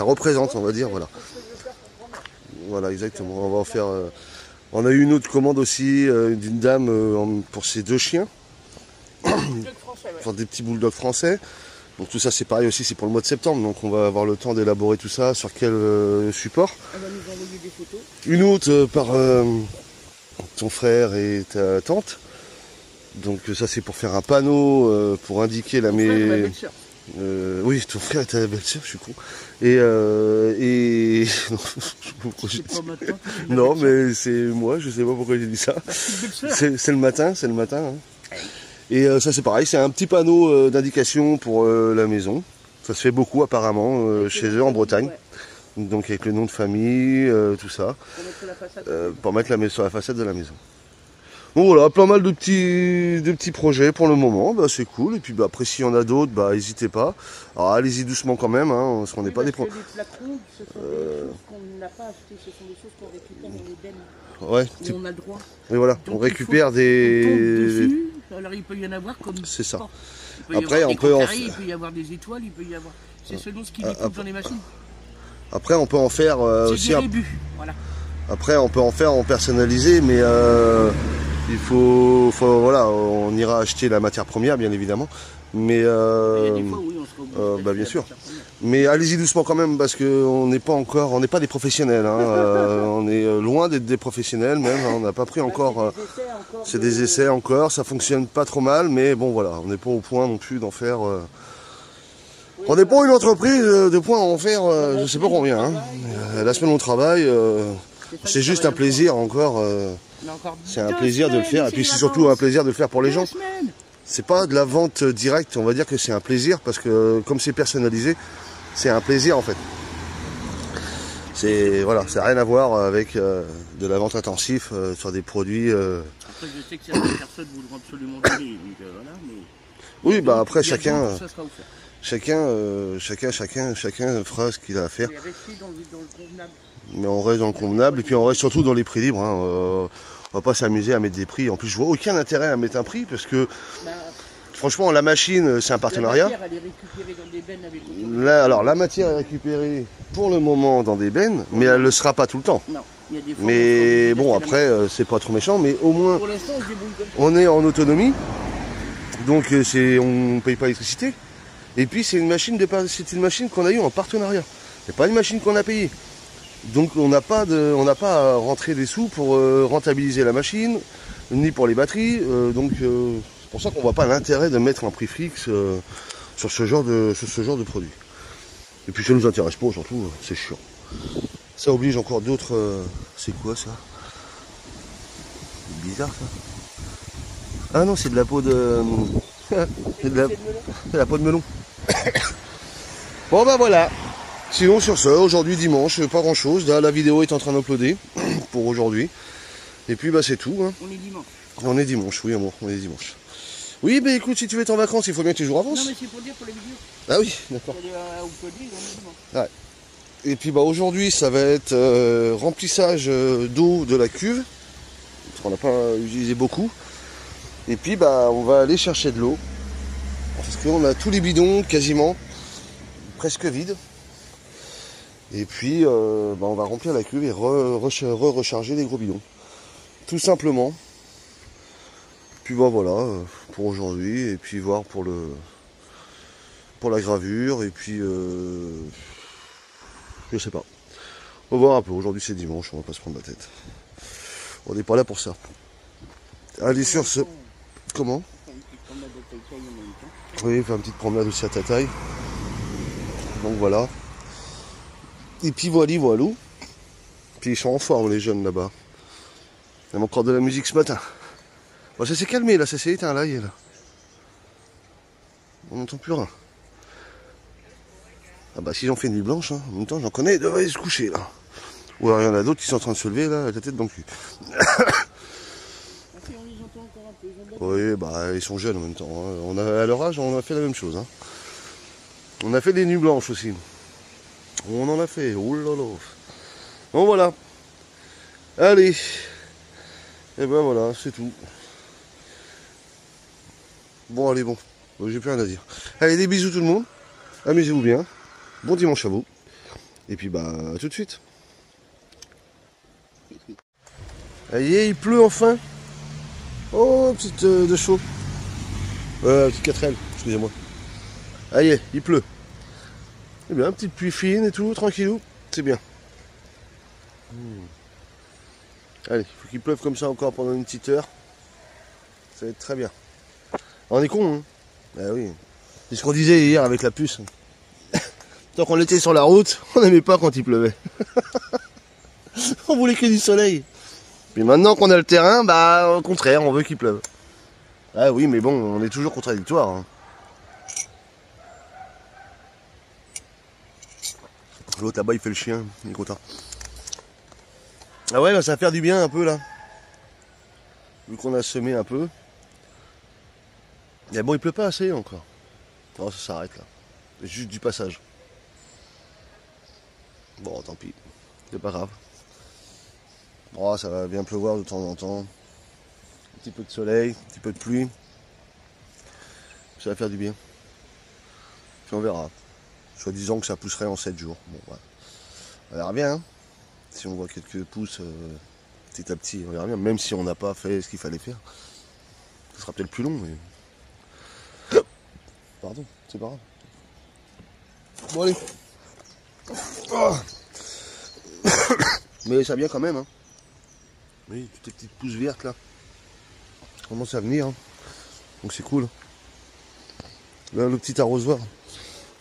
représente, on va dire, voilà. Voilà exactement. On va en faire. On a eu une autre commande aussi d'une dame pour ses 2 chiens. Pour des petits bulldogs français. Donc tout ça c'est pareil aussi, c'est pour le mois de septembre, donc on va avoir le temps d'élaborer tout ça, sur quel support. Elle va nous envoyer des photos. Une autre par ton frère et ta tante. Donc ça c'est pour faire un panneau pour indiquer la Oui, ton frère était la belle-sœur, je suis con. Et non, non, mais c'est moi, je sais pas pourquoi j'ai dit ça. C'est le matin, c'est le matin. Hein. Et ça c'est pareil, c'est un petit panneau d'indication pour la maison. Ça se fait beaucoup apparemment chez eux en Bretagne. Donc avec le nom de famille, tout ça. Pour mettre la maison sur la façade de la maison. Bon voilà, pas mal de petits projets pour le moment, bah, c'est cool. Et puis bah, après s'il y en a d'autres, bah n'hésitez pas. Alors allez-y doucement quand même, hein, parce qu'on n'est pas des pros. Les flacons, ce sont des choses qu'on n'a pas achetées, ce sont des choses qu'on récupère dans les bennes. Ouais, où on a le droit. Et voilà, donc, on récupère on des. tombe dessus, alors il peut y en avoir comme. C'est ça. Il peut y Après, avoir on des peut cocaries, il peut y avoir des étoiles, il peut y avoir. C'est selon ce qui découpe dans les machines. Après, on peut en faire aussi. C'est des rébus, voilà. Après, on peut en faire en personnalisé, mais il faut, voilà, on ira acheter la matière première, bien évidemment. Mais Il y a des fois, oui, on sera obligé bah, bien sûr. Mais allez-y doucement quand même, parce qu'on n'est pas encore, on n'est pas des professionnels. Hein, on est loin d'être des professionnels, même. Hein, on n'a pas pris encore. C'est des essais encore. Ça fonctionne pas trop mal, mais bon, voilà, on n'est pas au point non plus d'en faire. On n'est pas une entreprise de point à en faire, je sais pas combien. Hein. La semaine on travaille. C'est juste un plaisir encore. C'est un plaisir de le faire. Et puis c'est surtout un plaisir de le faire pour les gens. C'est pas de la vente directe, on va dire que c'est un plaisir parce que comme c'est personnalisé, c'est un plaisir en fait. C'est voilà, ça n'a rien à voir avec de la vente intensive sur des produits. Après je sais que certaines personnes voudront absolument donner, donc voilà, mais. Oui, bah après chacun fera ce qu'il a à faire. Mais on reste dans le convenable et puis on reste surtout dans les prix libres. Hein. On va pas s'amuser à mettre des prix. En plus, je vois aucun intérêt à mettre un prix parce que franchement, la machine, c'est un partenariat. La matière, elle est récupérée dans des bennes avec alors, la matière est récupérée pour le moment dans des bennes, mais elle ne le sera pas tout le temps. Non, il y a des fois mais bon, après, c'est pas trop méchant, mais au moins, on est en autonomie. Donc, on ne paye pas l'électricité. Et puis, c'est une machine qu'on a eue en partenariat. C'est pas une machine qu'on a payée. Donc on n'a pas à rentrer des sous pour rentabiliser la machine, ni pour les batteries. C'est pour ça qu'on voit pas l'intérêt de mettre un prix fixe sur ce genre de produit. Et puis ça nous intéresse pas surtout, c'est chiant. Ça oblige encore d'autres. C'est quoi ça? C'est bizarre ça. Ah non, c'est de la peau de. C'est de la peau de melon. Bon bah voilà. Sinon sur ce, aujourd'hui dimanche, pas grand chose. Là, la vidéo est en train d'uploader pour aujourd'hui. Et puis bah c'est tout. Hein. On est dimanche. On est dimanche, oui amour, on est dimanche. Oui bah écoute, si tu veux être en vacances, il faut bien que tu joues avance. Non mais c'est pour dire pour les vidéos. Ah oui, d'accord. Ouais. Et puis bah aujourd'hui ça va être remplissage d'eau de la cuve. Parce qu'on n'a pas utilisé beaucoup. Et puis bah on va aller chercher de l'eau. Parce qu'on a tous les bidons quasiment presque vides. Et puis on va remplir la cuve et recharger les gros bidons. Tout simplement. Puis bah voilà, pour aujourd'hui, et puis voir pour la gravure, et puis je sais pas. On va voir un peu, aujourd'hui c'est dimanche, on va pas se prendre la tête. On n'est pas là pour ça. Allez sur ce. Comment? Oui, faire une petite promenade aussi à ta taille. Donc voilà. Et puis voilà. Puis ils sont en forme les jeunes là-bas. Il y a encore de la musique ce matin. Bon, ça s'est calmé là, ça s'est éteint là, là. On n'entend plus rien. Ah bah si j'en fais une nuit blanche, hein, en même temps j'en connais, ils devraient se coucher là. Ou alors il y en a d'autres qui sont en train de se lever là, avec la tête dans le cul. Oui, bah ils sont jeunes en même temps. Hein. À leur âge, on a fait la même chose. Hein. On a fait des nuits blanches aussi. On en a fait. Oh là là. Bon voilà. Allez. Et ben voilà, c'est tout. Bon allez bon. J'ai plus rien à dire. Allez, des bisous tout le monde. Amusez-vous bien. Bon dimanche à vous. Et puis bah à tout de suite. Allez, il pleut enfin. Oh, petite de chaud. Petite 4L, excusez-moi. Allez, il pleut. C'est bien, petite pluie fine et tout, tranquillou. C'est bien. Allez, il faut qu'il pleuve comme ça encore pendant une petite heure. Ça va être très bien. On est con, hein? Ah oui. C'est ce qu'on disait hier avec la puce. Tant qu'on était sur la route, on n'aimait pas quand il pleuvait. On voulait que du soleil. Puis maintenant qu'on a le terrain, bah au contraire, on veut qu'il pleuve. Ah oui, mais bon, on est toujours contradictoire. Hein. L'autre là-bas, il fait le chien, il est content. Ah ouais, là, ça va faire du bien un peu là. Vu qu'on a semé un peu. Mais bon, il pleut pas assez encore. Oh, ça s'arrête là. C'est juste du passage. Bon, tant pis. C'est pas grave. Oh, ça va bien pleuvoir de temps en temps. Un petit peu de soleil, un petit peu de pluie. Ça va faire du bien. Puis on verra. Soit disant que ça pousserait en 7 jours. Bon, ouais. On verra bien. Hein. Si on voit quelques pousses petit à petit, on verra bien. Même si on n'a pas fait ce qu'il fallait faire. Ce sera peut-être plus long, mais... Pardon, c'est pas grave. Bon, allez. Oh. Mais ça vient quand même. Hein. Oui, toutes les petites pousses vertes là. Ça commence à venir. Hein. Donc c'est cool. Là, le petit arrosoir.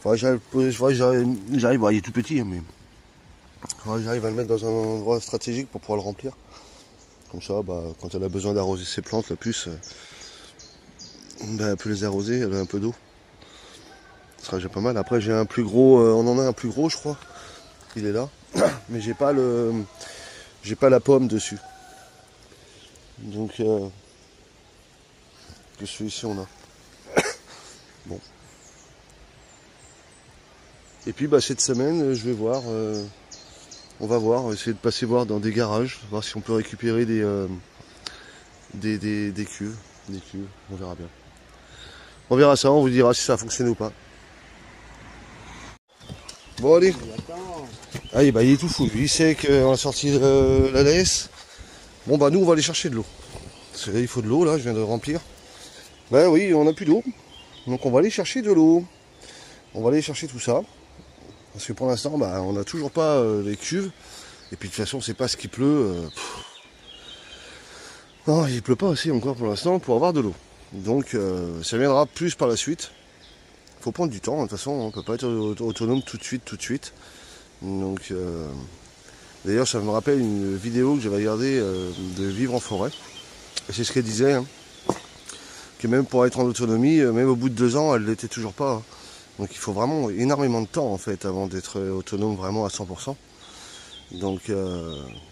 J'arrive, il est tout petit, hein, mais j'arrive à le mettre dans un endroit stratégique pour pouvoir le remplir. Comme ça, bah, quand elle a besoin d'arroser ses plantes, la puce, bah, elle peut les arroser, elle a un peu d'eau. Ce sera déjà pas mal. Après, j'ai un plus gros, on en a un plus gros, je crois. Il est là, mais j'ai pas la pomme dessus. Donc, que celui-ci on a. Bon. Et puis, bah, cette semaine, je vais voir. On va voir, on va essayer de passer voir dans des garages, voir si on peut récupérer des cuves. Des cuves, on verra bien. On verra ça, on vous dira si ça a fonctionné ou pas. Bon allez. Allez, bah il est tout fou. Il sait qu'on a sorti la laisse. Bon bah nous on va aller chercher de l'eau. Parce que là il faut de l'eau là, je viens de remplir. Bah oui, on n'a plus d'eau. Donc on va aller chercher de l'eau. On va aller chercher tout ça. Parce que pour l'instant, bah, on n'a toujours pas les cuves. Et puis de toute façon, c'est pas ce qui pleut. Non, il pleut pas assez encore pour l'instant pour avoir de l'eau. Donc ça viendra plus par la suite. Il faut prendre du temps. De toute façon, on ne peut pas être autonome tout de suite. Donc d'ailleurs, ça me rappelle une vidéo que j'avais regardée de Vivre en forêt. Et c'est ce qu'elle disait. Hein, que même pour être en autonomie, même au bout de 2 ans, elle ne l'était toujours pas. Hein. Donc il faut vraiment énormément de temps en fait avant d'être autonome vraiment à 100%. Donc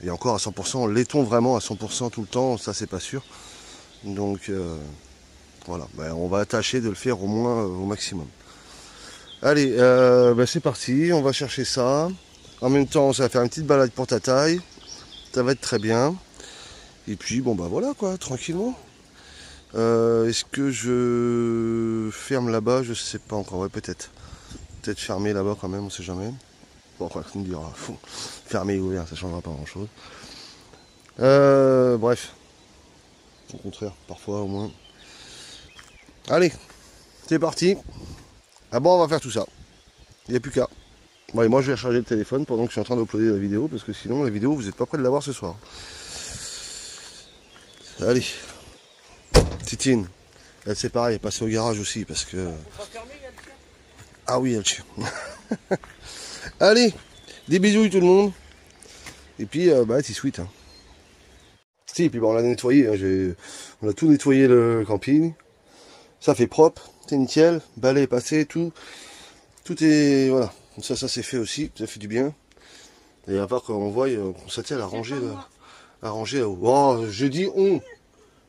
et encore à 100%, l'est-on vraiment à 100% tout le temps, ça c'est pas sûr. Donc voilà, ben, on va tâcher de le faire au moins au maximum. Allez, ben, c'est parti, on va chercher ça. En même temps, ça va faire une petite balade pour ta taille. Ça va être très bien. Et puis bon bah voilà quoi, tranquillement. Est-ce que je ferme là-bas? Je sais pas encore, ouais peut-être. Peut-être fermer là-bas quand même, on sait jamais. Bon, quoi qu'on dira, fermer ou ouvert, ça changera pas grand-chose. Bref. Au contraire, parfois au moins. Allez, c'est parti. Ah bon, on va faire tout ça. Il n'y a plus qu'à. Bon, et moi je vais recharger le téléphone pendant que je suis en train d'uploader la vidéo, parce que sinon la vidéo, vous n'êtes pas prêts de la voir ce soir. Allez. Titine, elle c'est pareil, elle est passée au garage aussi parce que... Ah oui, elle chien. Allez, des bisous tout le monde. Et puis, bah, c'est sweet. Hein. Si, et puis bon, on l'a nettoyé, hein, on a tout nettoyé le camping. Ça fait propre, c'est nickel, balai est passé, tout est... Voilà, donc ça c'est fait aussi, ça fait du bien. Et à part qu'on voit, on s'attelle à ranger là-haut. Oh, je dis on.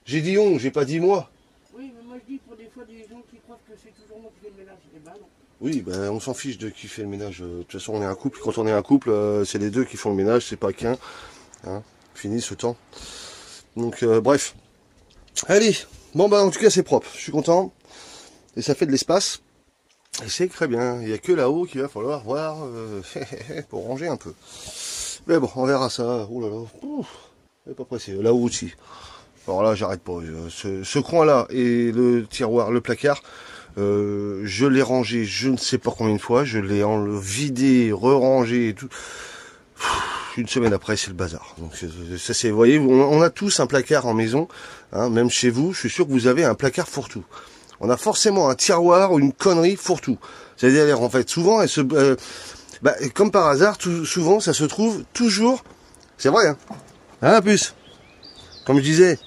J'ai dit on, j'ai pas dit moi. Oui, mais moi je dis pour des fois des gens qui croient que c'est toujours moi qui fais le ménage. Eh ben non. Oui, ben on s'en fiche de qui fait le ménage. De toute façon, on est un couple. Quand on est un couple, c'est les deux qui font le ménage, c'est pas qu'un. Hein, fini ce temps. Donc, bref. Allez, bon bah en tout cas c'est propre. Je suis content. Et ça fait de l'espace. Et c'est très bien. Il n'y a que là-haut qu'il va falloir voir pour ranger un peu. Mais bon, on verra ça. Oh là là. C'est pas pressé. Là-haut aussi. Alors là, j'arrête pas. Ce coin-là et le tiroir, le placard, je l'ai rangé je ne sais pas combien de fois. Je l'ai vidé, re-rangé et tout. Une semaine après, c'est le bazar. Donc ça, c'est, vous voyez, on a tous un placard en maison, hein, même chez vous. Je suis sûr que vous avez un placard fourre-tout. on a forcément un tiroir ou une connerie fourre-tout. C'est-à-dire, en fait, souvent, comme par hasard, souvent, ça se trouve toujours, c'est vrai, hein, la puce. Comme je disais,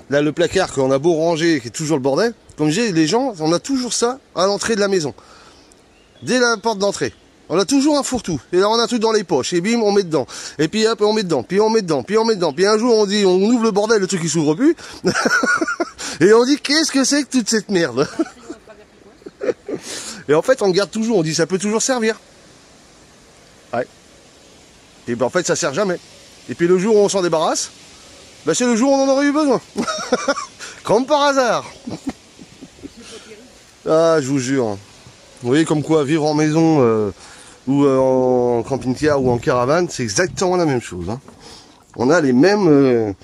là, le placard qu'on a beau ranger, qui est toujours le bordel, comme je disais, les gens, on a toujours ça à l'entrée de la maison. Dès la porte d'entrée. On a toujours un fourre-tout. Et là, on a un truc dans les poches. Et bim, on met dedans. Et puis hop, on met dedans. Puis on met dedans. Puis on met dedans. Puis un jour, on dit, on ouvre le bordel, le truc qui s'ouvre plus. Et on dit, qu'est-ce que c'est que toute cette merde? Et en fait, on garde toujours. On dit, ça peut toujours servir. Ouais. Et ben, en fait, ça sert jamais. Et puis le jour où on s'en débarrasse, ben, c'est le jour où on en aurait eu besoin. Comme par hasard. Ah, je vous jure. Vous voyez comme quoi vivre en maison ou en camping-car ou en caravane, c'est exactement la même chose. Hein. On a les mêmes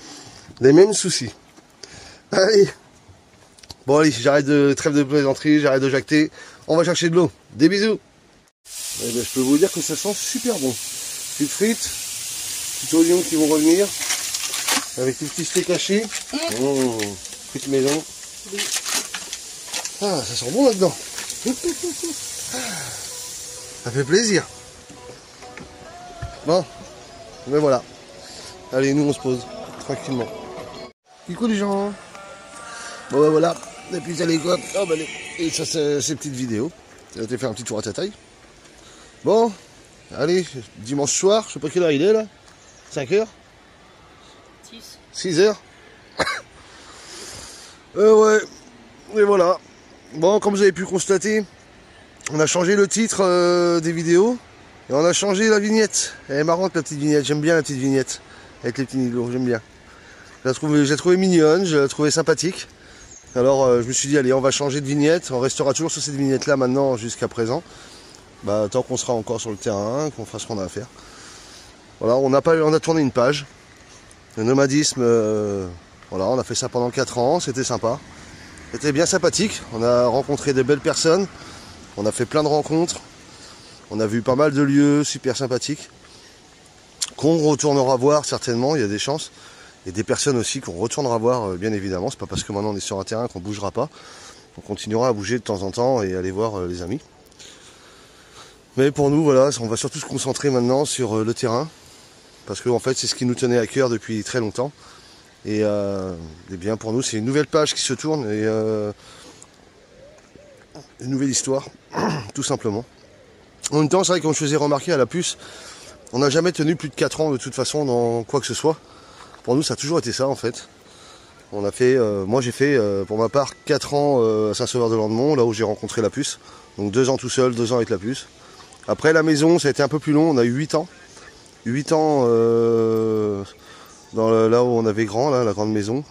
soucis. Allez. Bon allez, j'arrête de trêve de plaisanterie, j'arrête de jacter. On va chercher de l'eau. Des bisous. Eh ben, je peux vous dire que ça sent super bon. Petites frites, petits oignons qui vont revenir. Avec des petits steaks hachés. Frites maison. Ah, ça sent bon là-dedans. Ça fait plaisir. Bon, mais voilà. Allez, nous on se pose tranquillement. Coucou les gens. Bon ben voilà. Et puis allez quoi. Oh, ben, et ça c'est ces petites vidéos. Ça va te faire un petit tour à ta taille. Bon, allez, dimanche soir, je sais pas quelle heure il est là. 5 heures 6 heures. Ouais, et voilà. Bon, comme vous avez pu constater, on a changé le titre des vidéos et on a changé la vignette. Elle est marrante la petite vignette, j'aime bien la petite vignette avec les petits niveaux, j'aime bien. Je l'ai trouvée mignonne, je l'ai trouvée sympathique. Alors je me suis dit allez, on va changer de vignette, on restera toujours sur cette vignette là maintenant jusqu'à présent. Bah, tant qu'on sera encore sur le terrain, qu'on fasse ce qu'on a à faire. Voilà, on a tourné une page. Le nomadisme, voilà, on a fait ça pendant 4 ans, c'était sympa. C'était bien sympathique, on a rencontré des belles personnes, on a fait plein de rencontres, on a vu pas mal de lieux super sympathiques, qu'on retournera voir certainement, il y a des chances, et des personnes aussi qu'on retournera voir bien évidemment, c'est pas parce que maintenant on est sur un terrain qu'on bougera pas, on continuera à bouger de temps en temps et aller voir les amis. Mais pour nous, voilà, on va surtout se concentrer maintenant sur le terrain, parce que en fait c'est ce qui nous tenait à cœur depuis très longtemps. Et bien pour nous, c'est une nouvelle page qui se tourne et une nouvelle histoire, tout simplement. En même temps, c'est vrai que comme je faisais remarquer à la puce, on n'a jamais tenu plus de 4 ans de toute façon dans quoi que ce soit. Pour nous, ça a toujours été ça en fait. On a fait, moi j'ai fait pour ma part 4 ans à Saint-Sauveur-de-Landemont, là où j'ai rencontré la puce. Donc 2 ans tout seul, 2 ans avec la puce. Après la maison, ça a été un peu plus long, on a eu 8 ans. 8 ans là où on avait grand, là, la grande maison.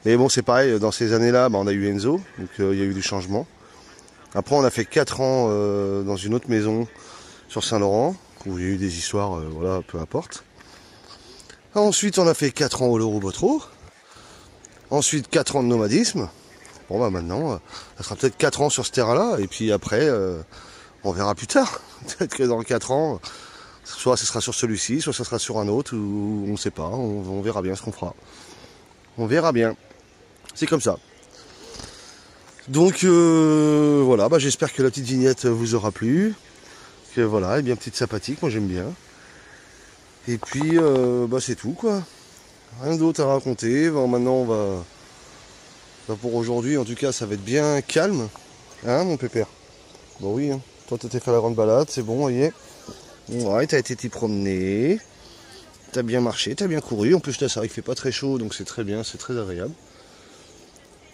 Mais bon, c'est pareil, dans ces années-là, on a eu Enzo, donc il y a eu des changements. Après, on a fait 4 ans dans une autre maison sur Saint-Laurent, où il y a eu des histoires, voilà, peu importe. Ensuite, on a fait 4 ans au Loro-Botro. Ensuite, 4 ans de nomadisme. Bon, bah maintenant, ça sera peut-être 4 ans sur ce terrain-là, et puis après, on verra plus tard. Peut-être que dans 4 ans, soit ce sera sur celui-ci, soit ce sera sur un autre, ou on ne sait pas, on verra bien ce qu'on fera. On verra bien. C'est comme ça. Donc voilà, bah, j'espère que la petite vignette vous aura plu. Que voilà, elle est bien petite sympathique, moi j'aime bien. Et puis bah, c'est tout quoi. Rien d'autre à raconter. Bon, maintenant on va. Bah, pour aujourd'hui, en tout cas, ça va être bien calme. Hein mon pépère? Bon oui, hein. Toi t'as été faire la grande balade, c'est bon, voyez. Ouais, t'as été t'y promener. T'as bien marché, t'as bien couru. En plus là, ça arrive, il fait pas très chaud, donc c'est très bien, c'est très agréable.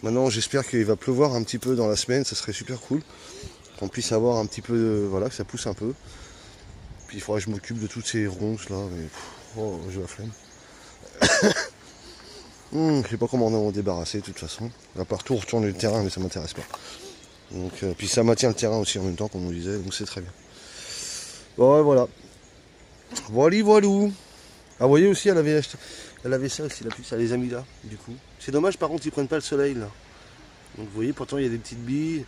Maintenant, j'espère qu'il va pleuvoir un petit peu dans la semaine, ça serait super cool. Qu'on puisse avoir un petit peu, voilà, que ça pousse un peu. Puis il faudrait que je m'occupe de toutes ces ronces là, mais oh, j'ai la flemme. Je sais pas comment on va en débarrasser de toute façon. À part tout retourner le terrain, mais ça m'intéresse pas. Donc, puis ça maintient le terrain aussi en même temps, comme on disait, donc c'est très bien. Bon, ouais, voilà. Voilà, voilou. Ah, vous voyez aussi, elle avait ça aussi, la puce, elle les a mis là, du coup. C'est dommage, par contre, ils prennent pas le soleil, là. Donc, vous voyez, pourtant, il y a des petites billes,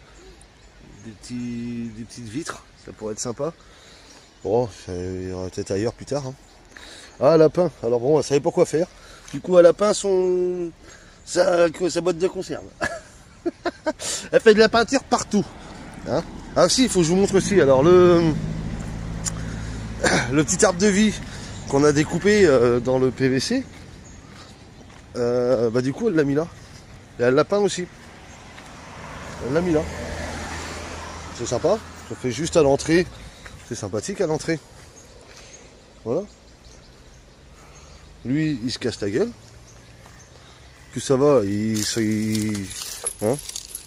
des petites vitres, ça pourrait être sympa. Bon, il y aura peut-être ailleurs plus tard. Hein. Ah, lapin. Alors bon, elle savait pas quoi faire. Du coup, elle a peint sa boîte de conserve. Elle fait de la peinture partout. Hein. Ah si, il faut que je vous montre aussi. Alors le petit arbre de vie qu'on a découpé dans le PVC, bah du coup elle l'a mis là. Et elle l'a peint aussi. Elle l'a mis là. C'est sympa. Ça fait juste à l'entrée. C'est sympathique à l'entrée. Voilà. Lui, il se casse la gueule. Que ça va, hein,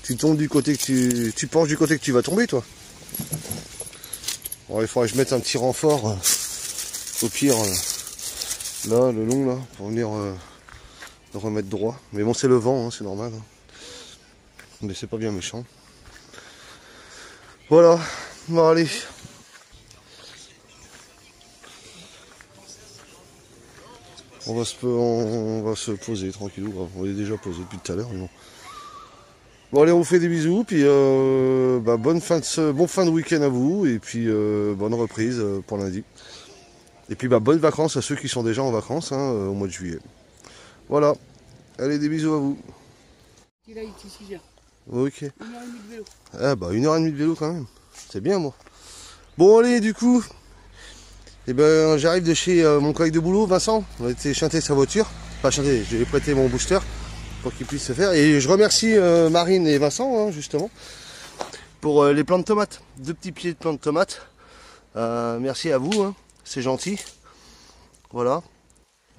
tu tombes du côté que tu penches du côté que tu vas tomber, toi. Bon, il faudrait que je mette un petit renfort, au pire, là, le long, là, pour venir le remettre droit. Mais bon, c'est le vent, hein, c'est normal. Hein. Mais c'est pas bien méchant. Voilà, bon, allez. On va se poser tranquillou. On est déjà posé depuis tout à l'heure. Bon allez, on vous fait des bisous. Puis bon fin de week-end à vous. Et puis bonne reprise pour lundi. Et puis bonnes vacances à ceux qui sont déjà en vacances hein, au mois de juillet. Voilà. Allez, des bisous à vous. Il a été 6 heures. Ok. 1h30 de vélo. Ah bah 1h30 de vélo quand même. C'est bien moi. Bon allez, du coup. Et ben j'arrive de chez mon collègue de boulot, Vincent. On a été chanter sa voiture. Pas chanter, je lui ai prêté mon booster pour qu'il puisse se faire. Et je remercie Marine et Vincent, hein, justement, pour les plants de tomates. 2 petits pieds de plants de tomates. Merci à vous, hein, c'est gentil. Voilà.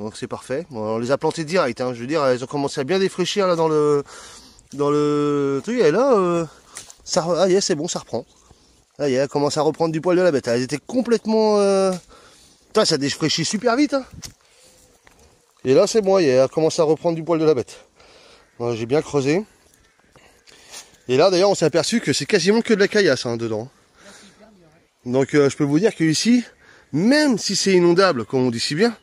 Donc c'est parfait. Bon, on les a plantés direct, hein, je veux dire, elles ont commencé à bien défraîchir là dans le truc. Et là, ça, c'est bon, ça reprend. Ah, elle commence à reprendre du poil de la bête. Elles étaient complètement... ça défraîchit super vite. Hein. Et là, c'est bon. Elle commence à reprendre du poil de la bête. J'ai bien creusé. Et là, d'ailleurs, on s'est aperçu que c'est quasiment que de la caillasse hein, dedans. Donc, je peux vous dire que ici, même si c'est inondable, comme on dit si bien,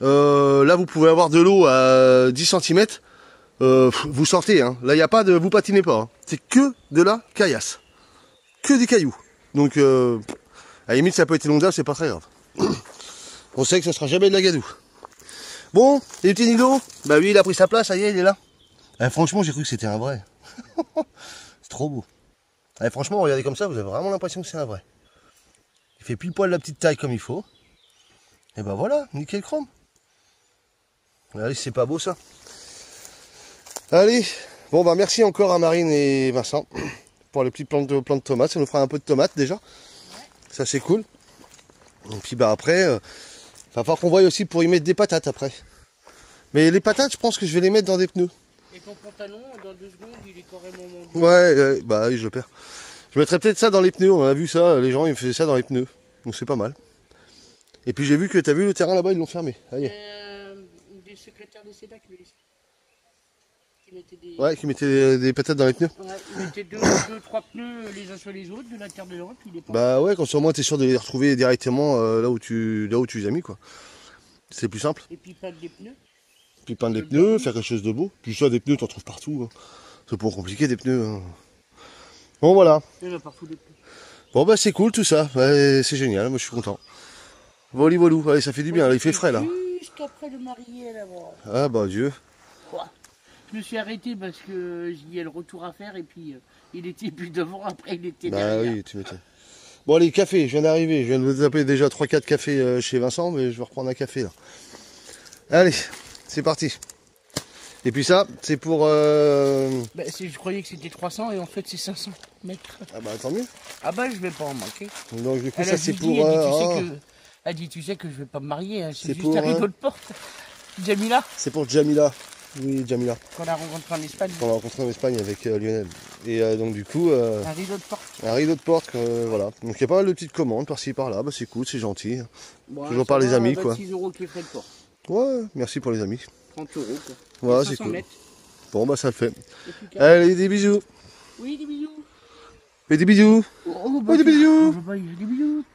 là, vous pouvez avoir de l'eau à 10 cm. Vous sortez. Hein. Là, il n'y a pas de... Vous patinez pas. Hein. C'est que de la caillasse. Que des cailloux. Donc, à la limite, ça peut être inondable, c'est pas très grave. On sait que ce sera jamais de la gadoue. Bon, les petits nids d'eau, bah oui, il a pris sa place, ça y est, il est là. Franchement, j'ai cru que c'était un vrai. C'est trop beau. Franchement, regardez comme ça, vous avez vraiment l'impression que c'est un vrai. Il fait pile poil la petite taille comme il faut. Et ben voilà, nickel chrome. Allez, c'est pas beau ça. Allez, bon bah merci encore à Marine et Vincent. Pour les petits plants de tomates, ça nous fera un peu de tomates déjà. Ouais. Ça c'est cool. Et puis après, va falloir qu'on voie aussi pour y mettre des patates après. Mais les patates, je pense que je vais les mettre dans des pneus. Et ton pantalon, dans 2 secondes, il est carrément monté. Ouais, bah oui, je le perds. Je mettrais peut-être ça dans les pneus, on a vu ça, les gens ils faisaient ça dans les pneus. Donc c'est pas mal. Et puis j'ai vu que, t'as vu le terrain là-bas, ils l'ont fermé. Allez. Des secrétaires des CEDA qui mettaient des... Ouais, qui mettaient des patates dans les pneus. Ouais, ils mettaient 2-3 pneus les uns sur les autres, de la terre dedans, puis il est pas... Bah ouais, comme ça au moins t'es sûr de les retrouver directement là où tu les as mis quoi. C'est plus simple. Et puis peindre des pneus. Puis peindre les pneus, faire quelque chose de beau. Puis ça, des pneus, t'en trouves partout. Hein. C'est pas compliqué des pneus. Hein. Bon voilà. Il y en a partout des pneus. Bon bah c'est cool tout ça. Ouais, c'est génial, moi je suis content. Voli volou, allez, ça fait du bien, là, il fait frais là. Juste après le marié là-bas. Ah bah Dieu. Quoi? Je me suis arrêté parce que il y a le retour à faire et puis il était plus devant, après il était derrière. Bah oui, tu m'étonnes. Bon allez, café, je viens d'arriver. Je viens de vous taper déjà 3-4 cafés chez Vincent, mais je vais reprendre un café là. Allez, c'est parti. Et puis ça, c'est pour... Bah, je croyais que c'était 300 et en fait c'est 500 mètres. Ah bah tant mieux. Ah bah je vais pas en manquer. Donc du coup Elle ça a c'est dit, pour... elle dit tu sais que je vais pas me marier, hein, c'est juste pour, un rideau de porte. Jamila, C'est pour Jamila. Oui, Jamila. qu'on a rencontré en Espagne. Qu'on a rencontré en Espagne avec Lionel. Et donc du coup... Un rideau de porte. un rideau de porte, voilà. Donc il y a pas mal de petites commandes par-ci par-là, bah c'est cool, c'est gentil. Bon, Toujours par les amis quoi. 26 € qui ferait le porte. Ouais, merci pour les amis. 30 € quoi. Voilà, 500 c'est cool. mètres. Bon bah ça le fait. Et puis, Allez, des bisous. oui, des bisous. Et des bisous. Oh, Oh, des bisous. Des bisous.